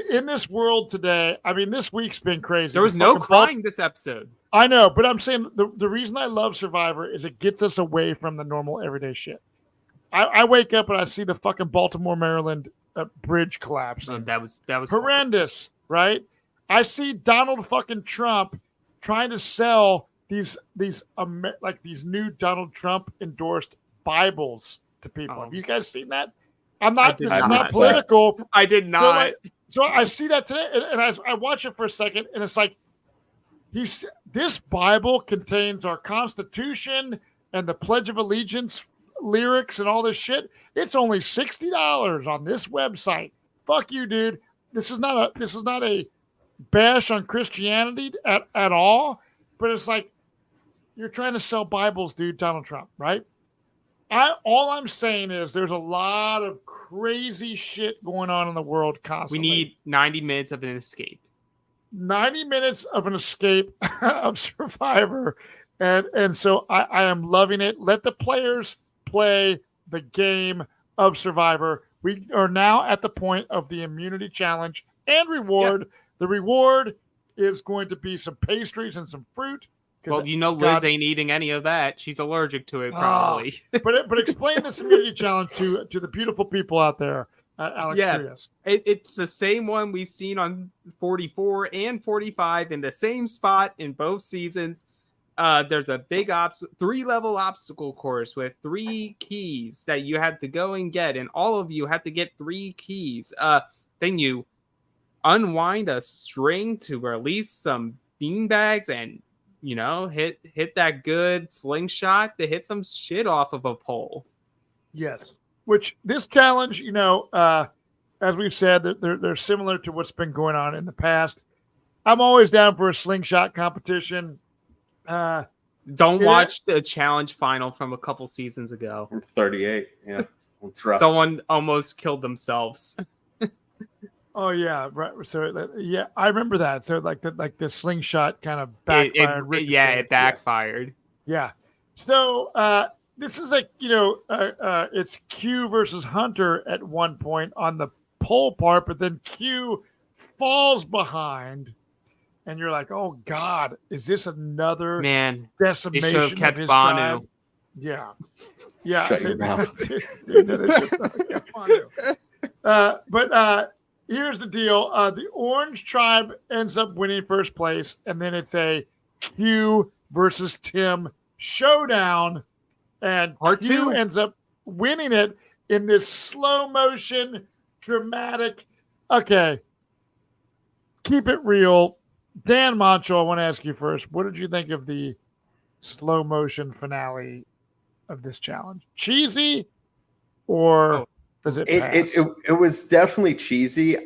in this world today, I mean, this week's been crazy. There was no crying this episode. I know, but I'm saying the reason I love Survivor is it gets us away from the normal everyday shit. I wake up and I see the fucking Baltimore, Maryland bridge collapse. That was horrendous, right? I see Donald fucking Trump trying to sell these new Donald Trump endorsed Bibles to people. Have you guys seen that? I'm not. did This is not. not political. I did not. So I see that today, and I watch it for a second, and it's like this Bible contains our Constitution and the Pledge of Allegiance lyrics and all this shit. It's only $60 on this website. Fuck you, dude. This is not a bash on Christianity at all, but it's like you're trying to sell Bibles, dude, Donald Trump, right? All I'm saying is there's a lot of crazy shit going on in the world constantly. We need 90 minutes of an escape. 90 minutes of an escape of Survivor. And so I am loving it. Let the players play the game of Survivor. We are now at the point of the immunity challenge and reward. Yep. The reward is going to be some pastries and some fruit. Well, Liz ain't eating any of that. She's allergic to it, probably. But explain this immunity challenge to the beautiful people out there, Alex Trias. It's the same one we've seen on 44 and 45 in the same spot in both seasons. There's a big 3-level obstacle course with 3 keys that you have to go and get, and all of you have to get 3 keys. Then you unwind a string to release some beanbags and hit that good slingshot to hit some shit off of a pole. Yes. Which this challenge, as we've said, they're similar to what's been going on in the past. I'm always down for a slingshot competition. Don't watch the challenge final from a couple seasons ago. 38. Yeah. That's rough. Someone almost killed themselves. Oh yeah, right. So yeah, I remember that. So like the slingshot kind of backfired. It backfired. Yeah. So this is like it's Q versus Hunter at one point on the pole part, but then Q falls behind, and you're like, oh God, is this another decimation? They should have kept of his Banu. tribe? Yeah. Yeah. Shut your mouth. But here's the deal. The Orange Tribe ends up winning first place, and then it's a Q versus Tim showdown, and Q ends up winning it in this slow motion, dramatic. Okay, keep it real. Dan Montchal, I want to ask you first. What did you think of the slow motion finale of this challenge? Cheesy, or does it pass? It was definitely cheesy.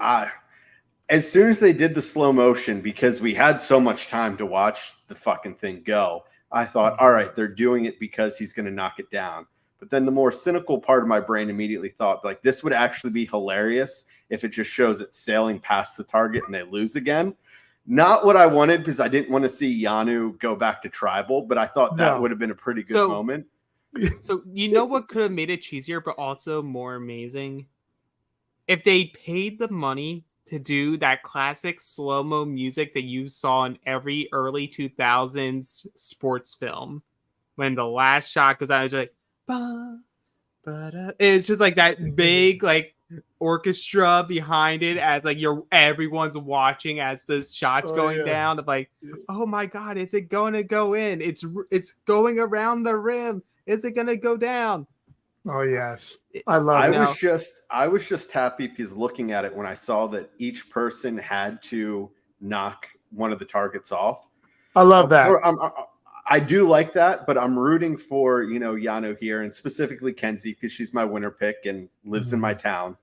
As soon as they did the slow motion, because we had so much time to watch the fucking thing go, I thought, all right, they're doing it because he's going to knock it down. But then the more cynical part of my brain immediately thought, like, this would actually be hilarious if it just shows it sailing past the target and they lose again. Not what I wanted, because I didn't want to see Yanu go back to tribal, but I thought that would have been a pretty good moment. So what could have made it cheesier, but also more amazing? If they paid the money to do that classic slow-mo music that you saw in every early 2000s sports film. When the last shot goes out, it's like, ba, ba, da. It's just like that big like orchestra behind it as like everyone's watching as the shot's going down. Of like, oh my God, is it going to go in? It's going around the rim. Is it going to go down? Oh yes, I love it. I was just happy because looking at it when I saw that each person had to knock one of the targets off. I love that. So I do like that, but I'm rooting for Yanu here, and specifically Kenzie, because she's my winner pick and lives in my town.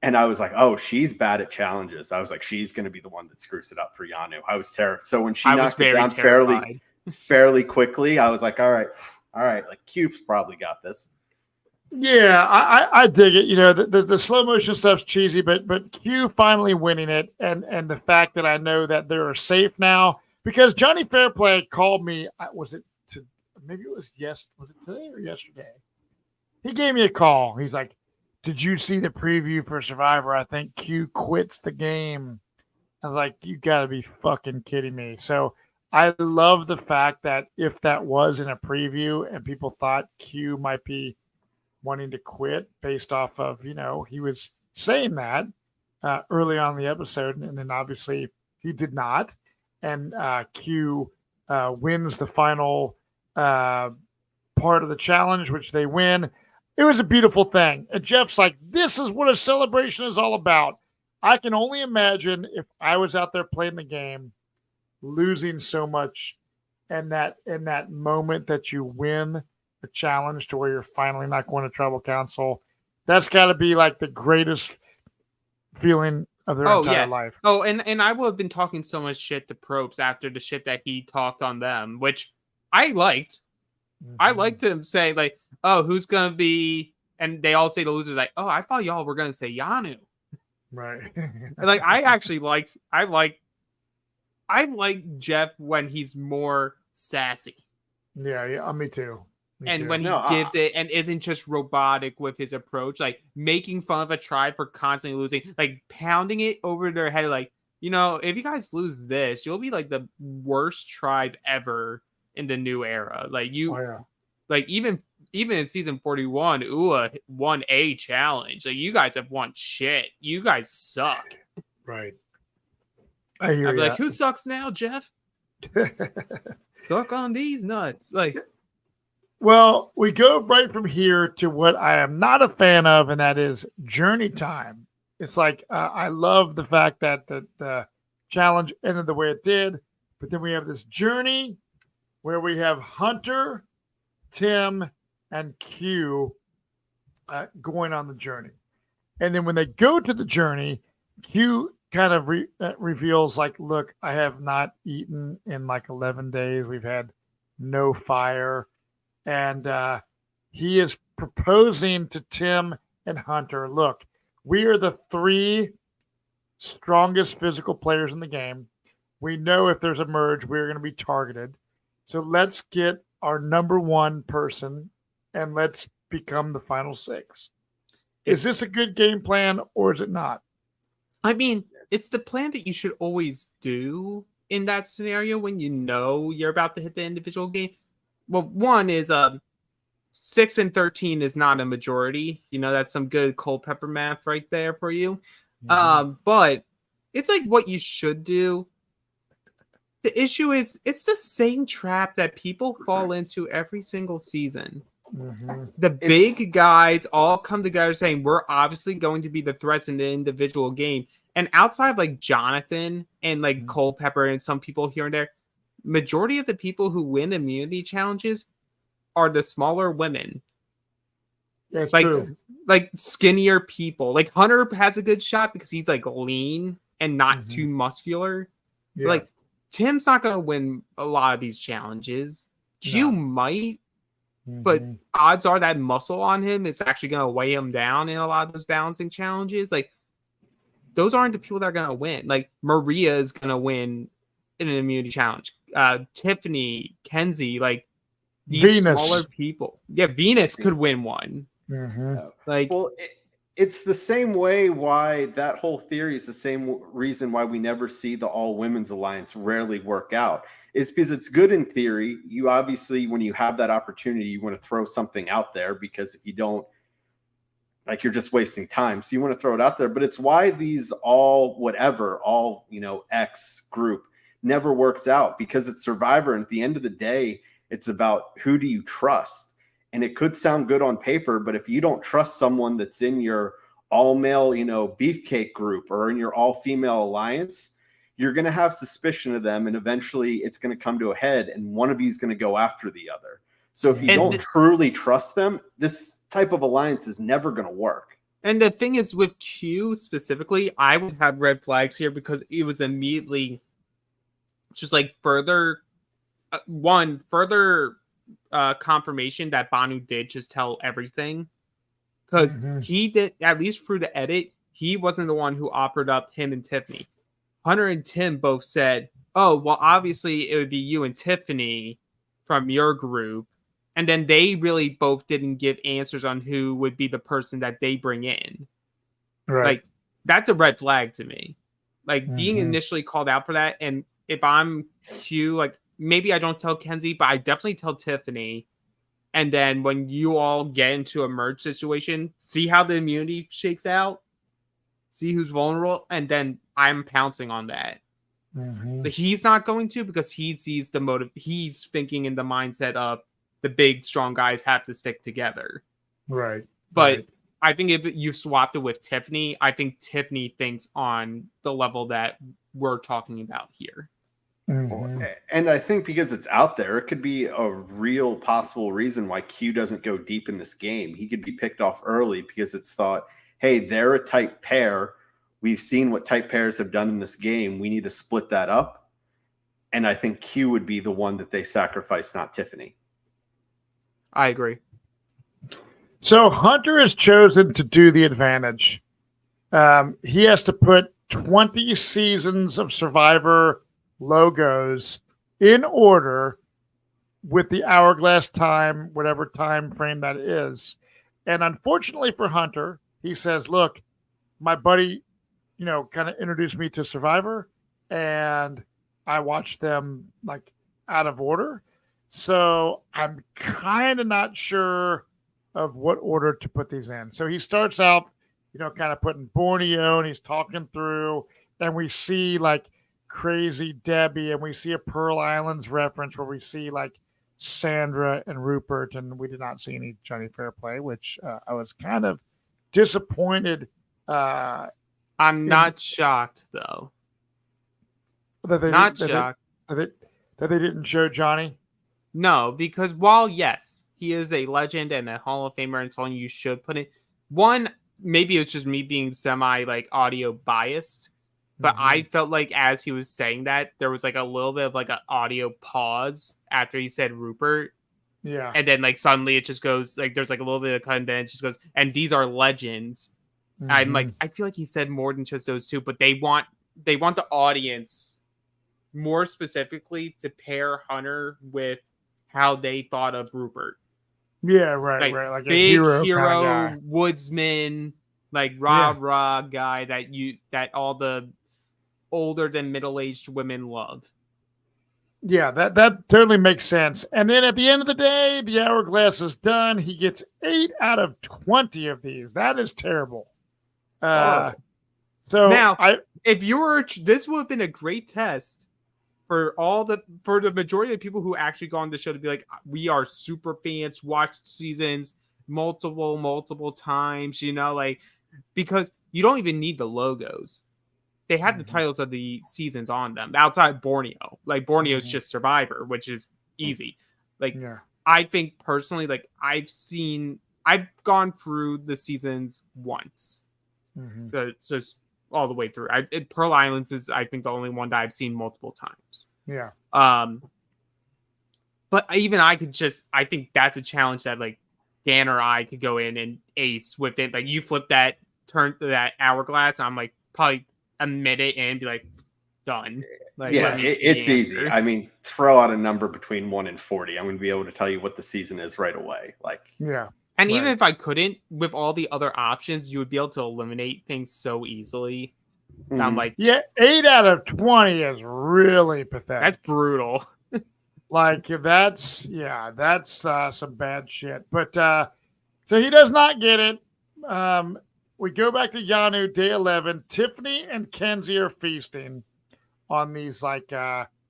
And I was like, oh, she's bad at challenges. I was like, she's going to be the one that screws it up for Yanu. I was terrified. So when she knocked it down fairly quickly, I was like, all right, like Cube's probably got this. Yeah, I dig it. The slow motion stuff's cheesy, but Q finally winning it, and the fact that I know that they're safe now, because Johnny Fairplay called me. Maybe it was was it today or yesterday? He gave me a call. He's like, "Did you see the preview for Survivor? I think Q quits the game." I was like, "You got to be fucking kidding me!" So I love the fact that if that was in a preview and people thought Q might be wanting to quit based off of, he was saying that early on in the episode, and then obviously he did not. And Q wins the final part of the challenge, which they win. it was a beautiful thing. And Jeff's like, this is what a celebration is all about. I can only imagine if I was out there playing the game, losing so much, and that in that moment that you win the challenge to where you're finally not going to tribal council, that's got to be like the greatest feeling of their entire life. Oh, and I would have been talking so much shit to Probst after the shit that he talked on them, which I liked. Mm-hmm. I liked him saying like, "Oh, who's gonna be?" And they all say the losers like, "Oh, I thought y'all were gonna say Yanu." Right. Like I actually I like Jeff when he's more sassy. Yeah, me too. When he gives it and isn't just robotic with his approach, like making fun of a tribe for constantly losing, like pounding it over their head, like, you know, if you guys lose this, you'll be like the worst tribe ever in the new era. Like like even in season 41, Ua won a challenge. Like you guys have won shit. You guys suck. Right. I hear you. Like, who sucks now, Jeff? Suck on these nuts. Like, well, we go right from here to what I am not a fan of, and that is journey time. It's like I love the fact that the challenge ended the way it did, but then we have this journey where we have Hunter, Tim, and Q going on the journey. And then when they go to the journey, Q kind of reveals like, look, I have not eaten in like 11 days. We've had no fire. And he is proposing to Tim and Hunter, look, we are the 3 strongest physical players in the game. We know if there's a merge, we're going to be targeted. So let's get our number 1 person and let's become the final 6. Is this a good game plan or is it not? I mean, it's the plan that you should always do in that scenario when you know you're about to hit the individual game. Well, one is 6 and 13 is not a majority. You know, that's some good Culpepper math right there for you. Mm-hmm. But it's like what you should do. The issue is it's the same trap that people fall into every single season. Mm-hmm. The big guys all come together saying we're obviously going to be the threats in the individual game. And outside of like Jonathan and like Culpepper and some people here and there, majority of the people who win immunity challenges are the smaller women. That's like true. Like skinnier people. Like Hunter has a good shot because he's like lean and not too muscular. Yeah. Like Tim's not going to win a lot of these challenges. Q might, but odds are that muscle on him is actually going to weigh him down in a lot of those balancing challenges. Like those aren't the people that are going to win. Like Maria is going to win in an immunity challenge. Tiffany, Kenzie, like these smaller people. Yeah, Venus could win one. Mm-hmm. Like, well, it's the same way why that whole theory is the same reason why we never see the all women's alliance rarely work out. Is because it's good in theory. You obviously, when you have that opportunity, you want to throw something out there because if you don't, like you're just wasting time. So you want to throw it out there. But it's why these all X group never works out, because it's Survivor. And at the end of the day, it's about who do you trust? And it could sound good on paper, but if you don't trust someone that's in your all male, beefcake group or in your all female alliance, you're going to have suspicion of them. And eventually it's going to come to a head and one of you is going to go after the other. So if you don't truly trust them, this type of alliance is never going to work. And the thing is with Q specifically, I would have red flags here because it was immediately just like further confirmation that Banu did just tell everything. Because he did, at least through the edit, he wasn't the one who offered up him and Tiffany. Hunter and Tim both said, oh, well, obviously it would be you and Tiffany from your group. And then they really both didn't give answers on who would be the person that they bring in. Right. Like, that's a red flag to me. Like, being initially called out for that. And if I'm Q, like, maybe I don't tell Kenzie, but I definitely tell Tiffany. And then when you all get into a merge situation, see how the immunity shakes out. See who's vulnerable. And then I'm pouncing on that. But he's not going to, because he sees the motive. He's thinking in the mindset of the big, strong guys have to stick together. Right. But right. I think if you swapped it with Tiffany, I think Tiffany thinks on the level that we're talking about here. Mhm. And I think because it's out there, it could be a real possible reason why Q doesn't go deep in this game. He could be picked off early because it's thought, hey, they're a type pair. We've seen what type pairs have done in this game. We need to split that up. And I think Q would be the one that they sacrifice, not Tiffany. I agree. So Hunter has chosen to do the advantage. He has to put 20 seasons of Survivor logos in order with the hourglass time, whatever time frame that is. And unfortunately for Hunter, he says, look, my buddy, kind of introduced me to Survivor, and I watched them like out of order. So I'm kind of not sure of what order to put these in. So he starts out, kind of putting Borneo, and he's talking through, and we see like Crazy Debbie, and we see a Pearl Islands reference where we see like Sandra and Rupert, and we did not see any Johnny Fairplay, which I was kind of disappointed. I'm not shocked though. That they Not that shocked. that they didn't show Johnny. No, because while yes, he is a legend and a Hall of Famer and someone you should put in. One, maybe it's just me being semi like audio biased, but I felt like as he was saying that, there was like a little bit of like an audio pause after he said Rupert. Yeah. And then like suddenly it just goes like there's like a little bit of cut and then it just goes, and these are legends. I'm like, I feel like he said more than just those two, but they want the audience more specifically to pair Hunter with how they thought of Rupert. Yeah, right, Like, right. Like a big hero, hero kind of guy. woodsman, like rah guy that all the older than middle-aged women love. Yeah, that totally makes sense. And then at the end of the day, the hourglass is done. He gets 8 out of 20 of these. That is terrible. So now, if you were, this would have been a great test for the majority of the people who actually go on the show to be like, we are super fans, watched seasons multiple times, like, because you don't even need the logos. They have the titles of the seasons on them outside Borneo. Like Borneo is just Survivor, which is easy. Like, I think personally, like I've gone through the seasons once. Just all the way through. Pearl Islands is, I think, the only one that I've seen multiple times. Yeah. But even I think that's a challenge that like Dan or I could go in and ace with it. Like you flip that, turn that hourglass, and I'm like probably a minute in and be like, done. Like, yeah, it's easy. I mean, throw out a number between 1 and 40. I'm going to be able to tell you what the season is right away. Like, yeah. And even if I couldn't, with all the other options, you would be able to eliminate things so easily. I'm like, 8 out of 20 is really pathetic. That's brutal. Like that's some bad shit. But so he does not get it. We go back to Yanu, day 11. Tiffany and Kenzie are feasting on these like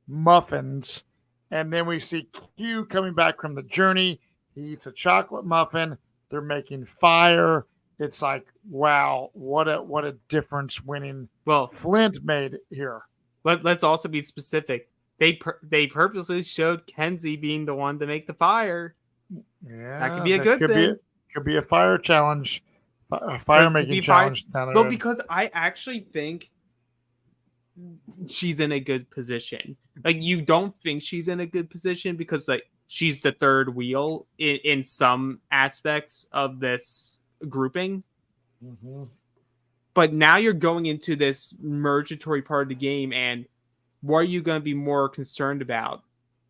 muffins, and then we see Q coming back from the journey. He eats a chocolate muffin. They're making fire. It's like, wow, what a difference winning. Well, Flint made here. Let's also be specific. They purposely showed Kenzie being the one to make the fire. Yeah, that could be a good thing. Could be a fire challenge, a fire making challenge. Well, because I actually think she's in a good position. Like, you don't think she's in a good position because like she's the third wheel in some aspects of this grouping. But now you're going into this mergatory part of the game, and what are you going to be more concerned about?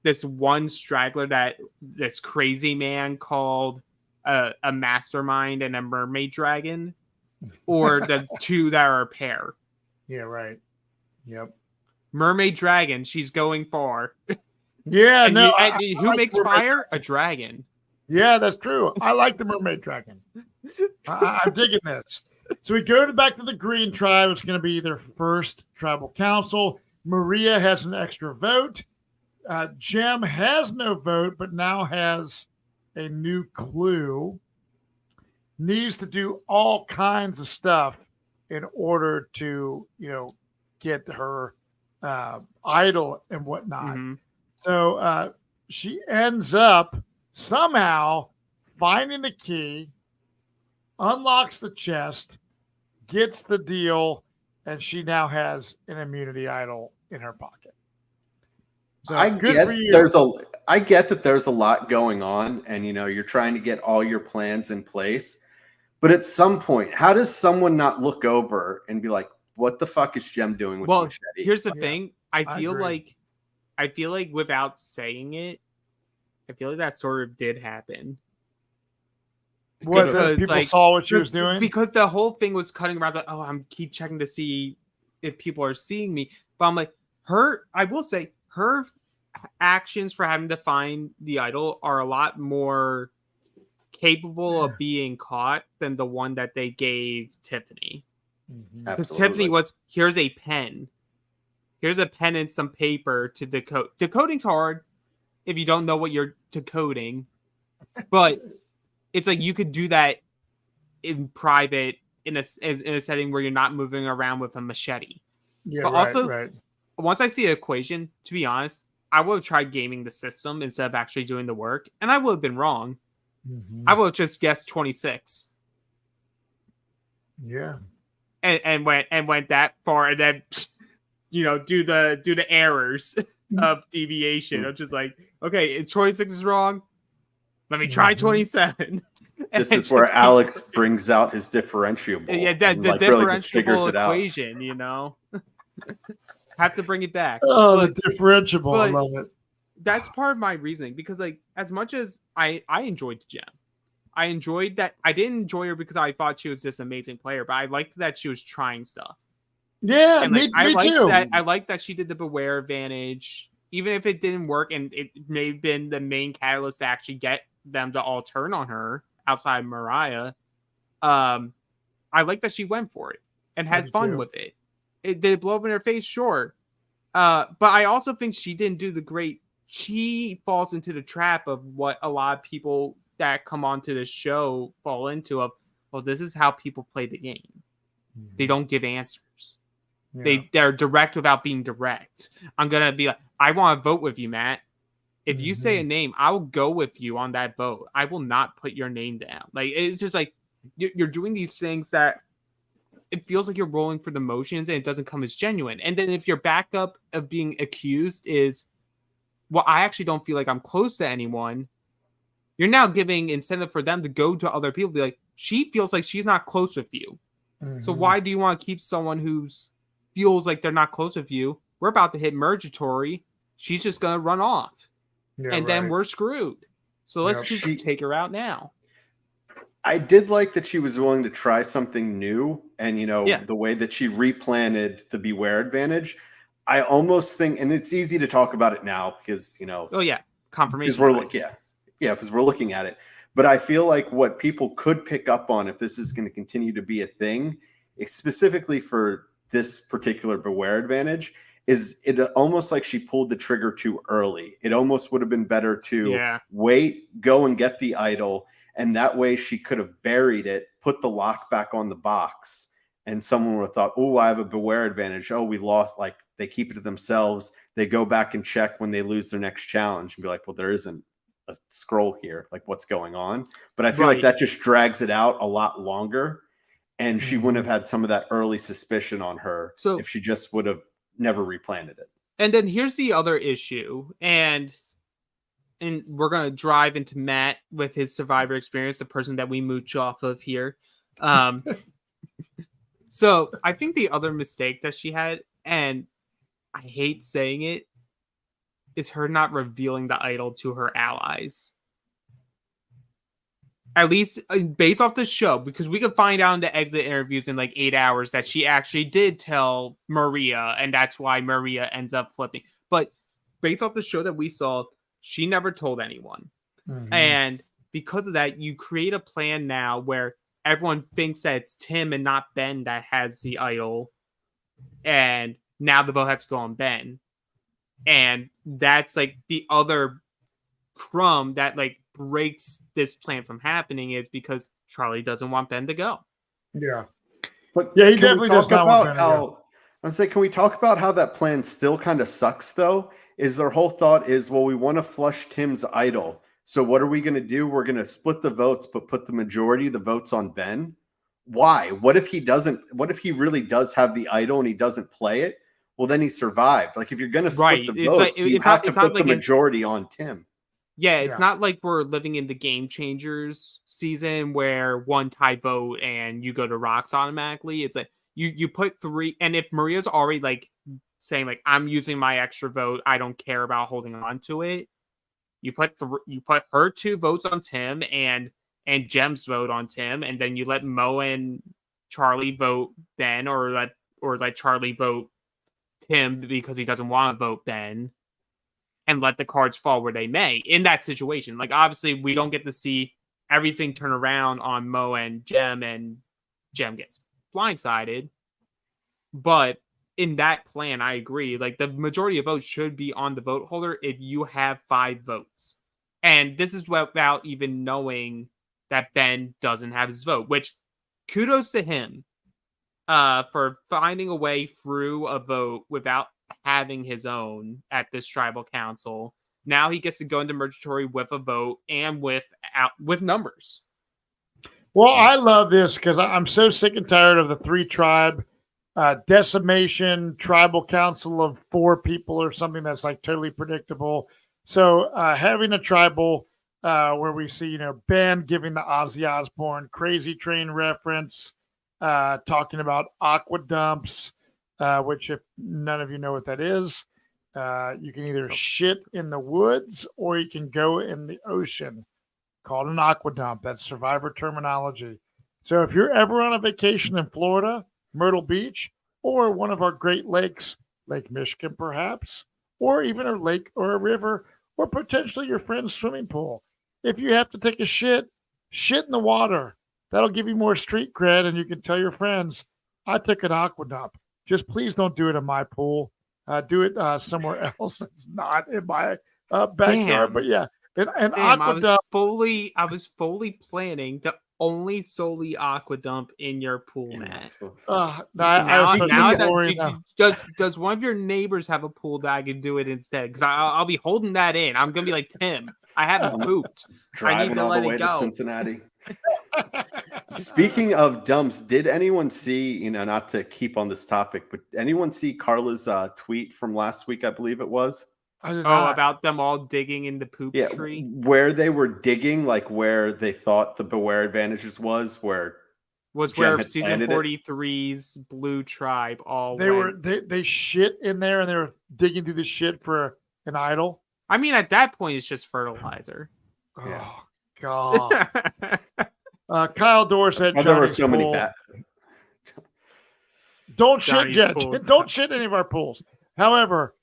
This one straggler that this crazy man called a mastermind and a mermaid dragon, or the two that are a pair? Yeah, right. Yep. Mermaid dragon, she's going far. Yeah, and no. Who makes fire? A dragon. Yeah, that's true. I like the mermaid dragon. I'm digging this. So we go back to the Green Tribe. It's going to be their first tribal council. Maria has an extra vote. Jem has no vote, but now has a new clue. needs to do all kinds of stuff in order to, get her idol and whatnot. Mm-hmm. So she ends up somehow finding the key, unlocks the chest, gets the deal, and she now has an immunity idol in her pocket. So I good get for you. I get that there's a lot going on, and you're trying to get all your plans in place. But at some point, how does someone not look over and be like, "What the fuck is Jem doing with the machete?" Here's the Yeah, thing. I feel agree. like without saying it, I feel like that sort of did happen. What, Because people saw what she was doing? Because the whole thing was cutting around like, oh, I'm keep checking to see if people are seeing me. But I'm like, I will say her actions for having to find the idol are a lot more capable of being caught than the one that they gave Tiffany. Because Tiffany was, here's a pen. Here's a pen and some paper to decode. Decoding's hard if you don't know what you're decoding. But it's like you could do that in private in a setting where you're not moving around with a machete. Yeah, but right, also, right. once I see an equation, to be honest, I would have tried gaming the system instead of actually doing the work, and I would have been wrong. Mm-hmm. I would have just guessed 26. Yeah. And went that far, and then do the errors of deviation. I'm just like, okay, if 26 is wrong, let me try 27. This is where Alex brings out his differentiable. Yeah, the differentiable equation, have to bring it back. Oh, the differentiable. I love it. That's part of my reasoning, because like, as much as I enjoyed Jem, I enjoyed that. I didn't enjoy her because I thought she was this amazing player, but I liked that she was trying stuff. Yeah, and like, me too. I liked that she did the beware advantage, even if it didn't work, and it may have been the main catalyst to actually get them to all turn on her outside Mariah. I like that she went for it and had fun with it. Did it blow up in her face? Sure. But I also think she didn't do the great. She falls into the trap of what a lot of people that come onto the show fall into of, well, this is how people play the game. Mm-hmm. They don't give answers. Yeah. They're direct without being direct. I'm going to be like, I want to vote with you, Matt. If you say a name, I will go with you on that vote. I will not put your name down. Like, it's just like, you're doing these things that it feels like you're rolling for the motions and it doesn't come as genuine. And then if your backup of being accused is, well, I actually don't feel like I'm close to anyone, you're now giving incentive for them to go to other people, be like, she feels like she's not close with you. Mm-hmm. So why do you want to keep someone who's feels like they're not close with you? We're about to hit Mergatory. She's just going to run off. Yeah, and then we're screwed. So let's just take her out now. I did like that she was willing to try something new, and the way that she replanted the beware advantage. I almost think, and it's easy to talk about it now because oh yeah, confirmation. Because we're looking at it. But I feel like what people could pick up on if this is going to continue to be a thing, specifically for this particular beware advantage, is it almost like she pulled the trigger too early. It almost would have been better to wait, go and get the idol. And that way she could have buried it, put the lock back on the box, and someone would have thought, oh, I have a beware advantage. Oh, we lost. Like, they keep it to themselves. They go back and check when they lose their next challenge and be like, well, there isn't a scroll here. Like, what's going on? But I feel like that just drags it out a lot longer. And she wouldn't have had some of that early suspicion on her if she just would have never replanted it. And then here's the other issue. And we're going to drive into Matt with his Survivor experience, the person that we mooch off of here. So I think the other mistake that she had, and I hate saying it, is her not revealing the idol to her allies. At least based off the show, because we could find out in the exit interviews in like 8 hours that she actually did tell Maria, and that's why Maria ends up flipping. But based off the show that we saw, she never told anyone. Mm-hmm. And because of that, you create a plan now where everyone thinks that it's Tim and not Ben that has the idol. And now the vote has to go on Ben. And that's like the other crumb that like breaks this plan from happening is because Charlie doesn't want Ben to go. Yeah. But Yeah, he can we definitely does talk not want about Ben to go. how I'm saying, can we talk about how that plan still kind of sucks though? Is their whole thought is, well, we want to flush Tim's idol. So what are we going to do? We're going to split the votes, but put the majority of the votes on Ben. Why? What if he really does have the idol and he doesn't play it? Well, then he survived. Like if you're going to split the votes, you have to put the majority on Tim. Yeah, it's not like we're living in the Game Changers season where one tie vote and you go to rocks automatically. It's like you put 3, and if Maria's already like saying like I'm using my extra vote, I don't care about holding on to it. You put her 2 votes on Tim and Jem's vote on Tim, and then you let Mo and Charlie vote Ben, or let Charlie vote Tim because he doesn't want to vote Ben, and let the cards fall where they may in that situation. Like obviously we don't get to see everything turn around on Mo and Jem gets blindsided. But in that plan, I agree. Like the majority of votes should be on the vote holder if you have 5 votes. And this is without even knowing that Ben doesn't have his vote, which kudos to him for finding a way through a vote without having his own at this tribal council. Now he gets to go into Mergatory with a vote and with numbers. Well, I love this because I'm so sick and tired of the 3-tribe decimation tribal council of 4 people or something that's like totally predictable. So having a tribal where we see, Ben giving the Ozzy Osbourne Crazy Train reference, talking about aqua dumps, which if none of you know what that is, you can either shit in the woods or you can go in the ocean, called an aqua dump. That's Survivor terminology. So if you're ever on a vacation in Florida, Myrtle Beach, or one of our Great Lakes, Lake Michigan perhaps, or even a lake or a river, or potentially your friend's swimming pool, if you have to take a shit in the water. That'll give you more street cred, and you can tell your friends, I took an aqua dump. Just please don't do it in my pool. Do it somewhere else. It's not in my backyard. Damn. But yeah, an Damn, aqua dump. I was fully planning to only solely aqua dump in your pool, Matt. Does one of your neighbors have a pool that I can do it instead? Because I'll be holding that in. I'm gonna be like, Tim, I haven't pooped. I need to all let the way it go. to Cincinnati. Speaking of dumps, did anyone see, not to keep on this topic, but anyone see Carla's tweet from last week, I believe it was? About them all digging in the poop tree? Where they were digging, like where they thought the Beware Advantages was where season 43's Blue Tribe they shit in there and they were digging through the shit for an idol. I mean, at that point, it's just fertilizer. Yeah. Oh God. Kyle Dorsett. There were so many bad. Don't shit, Jet. Don't shit any of our pools. However,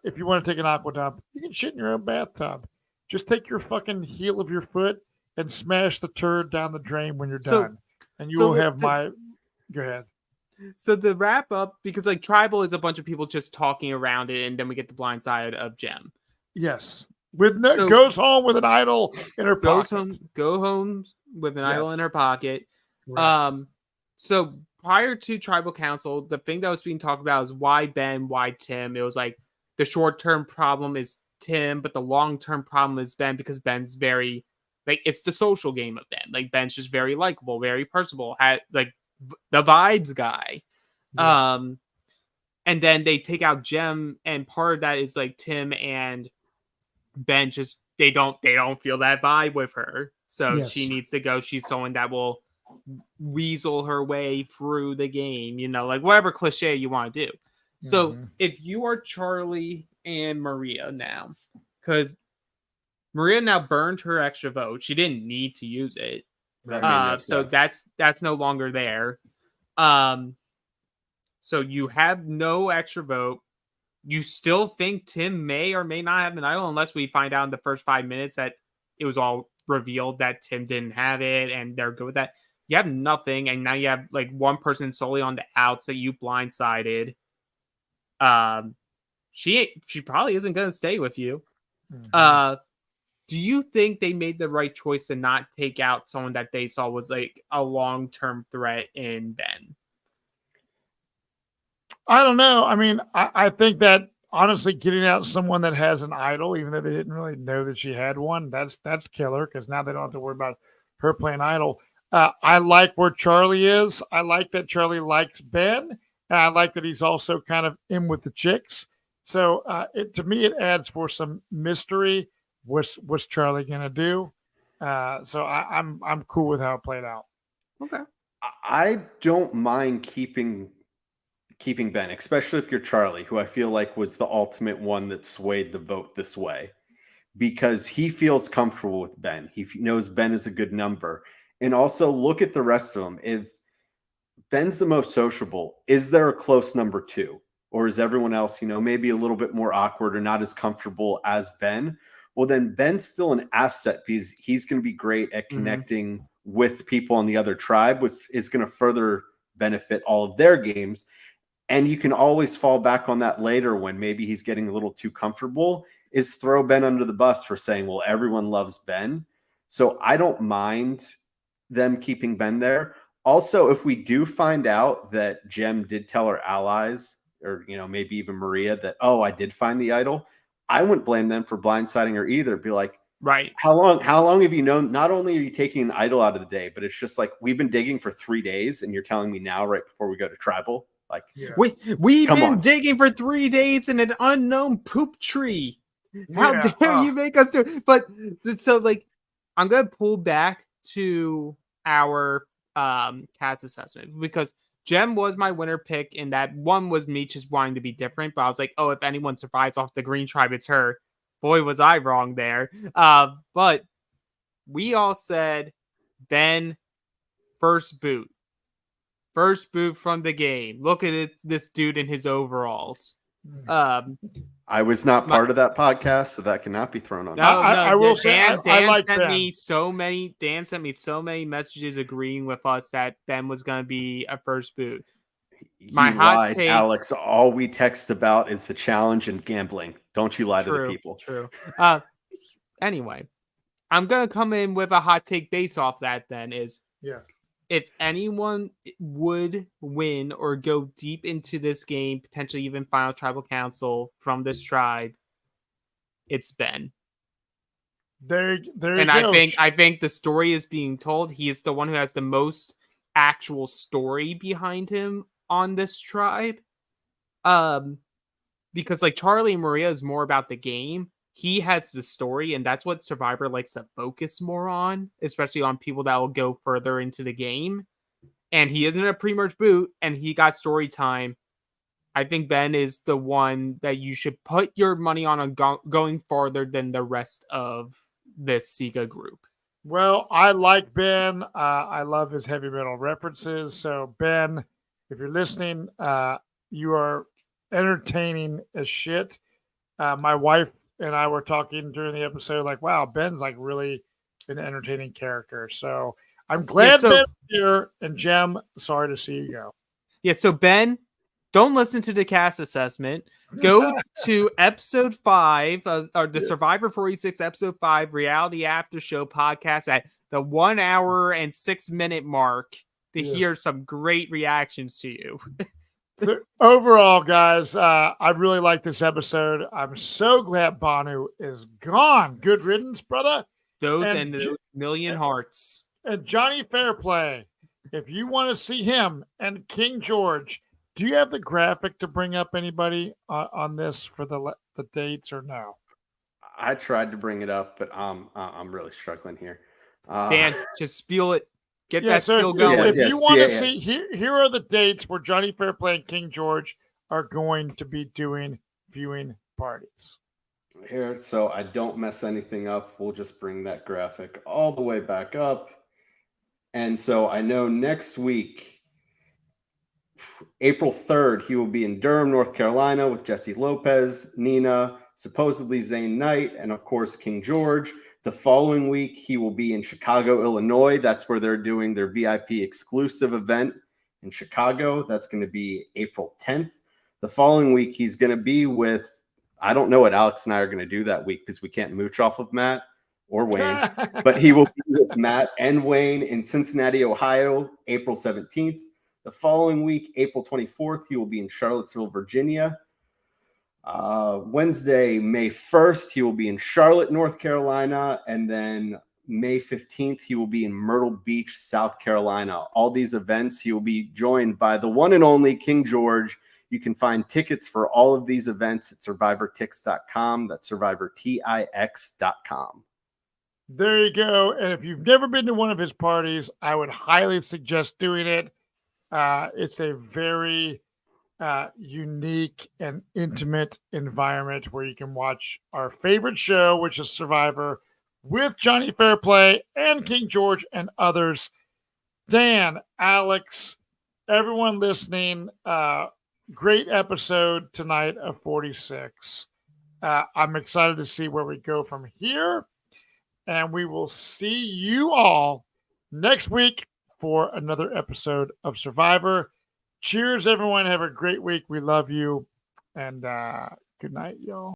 if you want to take an aqua dump, you can shit in your own bathtub. Just take your fucking heel of your foot and smash the turd down the drain when you're done, and you will have my. Go ahead. So to wrap up, because like tribal is a bunch of people just talking around it, and then we get the blind side of Jem. Yes, goes home with an idol in her pocket. Go home with an idol in her pocket. Right. So prior to tribal council, the thing that was being talked about is why Ben, why Tim. It was like the short-term problem is Tim, but the long-term problem is Ben because Ben's very like it's the social game of Ben. Like Ben's just very likable, very personable, had like the vibes guy. Yeah. And then they take out Jem, and part of that is like Tim and Ben just they don't feel that vibe with her. So she needs to go. She's someone that will weasel her way through the game, like whatever cliche you want to do. So if you are Charlie and Maria now, because Maria now burned her extra vote, she didn't need to use it. So that's no longer there. So you have no extra vote. You still think Tim may or may not have an idol unless we find out in the first 5 minutes that it was all revealed that Tim didn't have it and they're good with that. You have nothing, and now you have like one person solely on the outs that you blindsided. She probably isn't going to stay with you. Do you think they made the right choice to not take out someone that they saw was like a long-term threat in Ben? I don't know. I mean, I think that honestly, getting out someone that has an idol, even though they didn't really know that she had one, that's killer because now they don't have to worry about her playing idol. I like where Charlie is. I like that Charlie likes Ben, and I like that he's also kind of in with the chicks. So to me, it adds for some mystery. What's Charlie gonna do? So I'm cool with how it played out. Okay. I don't mind keeping Ben, especially if you're Charlie, who I feel like was the ultimate one that swayed the vote this way, because he feels comfortable with Ben. He knows Ben is a good number. And also look at the rest of them. If Ben's the most sociable, is there a close number 2? Or is everyone else, maybe a little bit more awkward or not as comfortable as Ben? Well, then Ben's still an asset because he's going to be great at connecting with people on the other tribe, which is going to further benefit all of their games. And you can always fall back on that later when maybe he's getting a little too comfortable, is throw Ben under the bus for saying, well, everyone loves Ben. So I don't mind them keeping Ben there. Also, if we do find out that Jem did tell her allies, or maybe even Maria, that, oh, I did find the idol, I wouldn't blame them for blindsiding her either. Be like, right, how long have you known? Not only are you taking an idol out of the day, but it's just like, we've been digging for 3 days and you're telling me now right before we go to tribal? Like, Yeah. We've been digging for 3 days in an unknown poop tree. How dare you make us do it? But so like, I'm gonna pull back to our cast assessment because Jem was my winner pick, and that one was me just wanting to be different. But I was like, oh, if anyone survives off the green tribe, it's her. Boy, was I wrong there. But we all said Ben first boot from the game. Look at it, this dude in his overalls. I was not part of that podcast, so that cannot be thrown on. No, I will say Dan like sent Ben. me so many. Dan sent me so many messages agreeing with us that Ben was going to be a first boot. My hot take, Alex. All we text about is the challenge and gambling. Don't you lie to the people. True. Anyway, I'm going to come in with a hot take based off that. Then is if anyone would win or go deep into this game, potentially even final tribal council from this tribe, it's Ben. There you and go. I think the story is being told. He is the one who has the most actual story behind him on this tribe. Because like Charlie and Maria is more about the game. He has the story, and that's what Survivor likes to focus more on, especially on people that will go further into the game. And he isn't a pre-merge boot, and he got story time. I think Ben is the one that you should put your money on going farther than the rest of this Sega group. Well, I like Ben. I love his heavy metal references. So, Ben, if you're listening, you are entertaining as shit. My wife and I were talking during the episode, like, wow, Ben's like really an entertaining character. So I'm glad Ben's here. And Jem, sorry to see you go. Yeah, so Ben, don't listen to the cast assessment. Go to episode 5 or the Survivor 46 episode 5 reality after show podcast at the 1 hour and 6 minute mark to hear some great reactions to you. Overall, guys, I really like this episode. I'm so glad Banu is gone. Good riddance, brother. Those and the million hearts. And Johnny Fairplay, if you want to see him and King George, do you have the graphic to bring up anybody on this for the dates or no? I tried to bring it up, but I'm really struggling here. Dan, just spiel it. Get that spiel going. If you want to see, here are the dates where Johnny Fairplay and King George are going to be doing viewing parties. Here, so I don't mess anything up, we'll just bring that graphic all the way back up. And so I know next week, April 3rd, he will be in Durham, North Carolina with Jesse Lopez, Nina, supposedly Zane Knight, and of course, King George. The following week, he will be in Chicago, Illinois. That's where they're doing their VIP exclusive event in Chicago. That's going to be April 10th. The following week, he's going to be with, I don't know what Alex and I are going to do that week because we can't mooch off of Matt. or Wayne, but he will be with Matt and Wayne in Cincinnati, Ohio, April 17th. The following week, April 24th, he will be in Charlottesville, Virginia. Wednesday, May 1st, he will be in Charlotte, North Carolina. And then May 15th, he will be in Myrtle Beach, South Carolina. All these events, he will be joined by the one and only King George. You can find tickets for all of these events at survivortix.com. That's survivortix.com. There you go. And if you've never been to one of his parties, I would highly suggest doing it. It's a very unique and intimate environment where you can watch our favorite show, which is Survivor, with Johnny Fairplay and King George and others. Dan, Alex, everyone listening, great episode tonight of 46. I'm excited to see where we go from here. And we will see you all next week for another episode of Survivor. Cheers, everyone. Have a great week. We love you. And good night, y'all.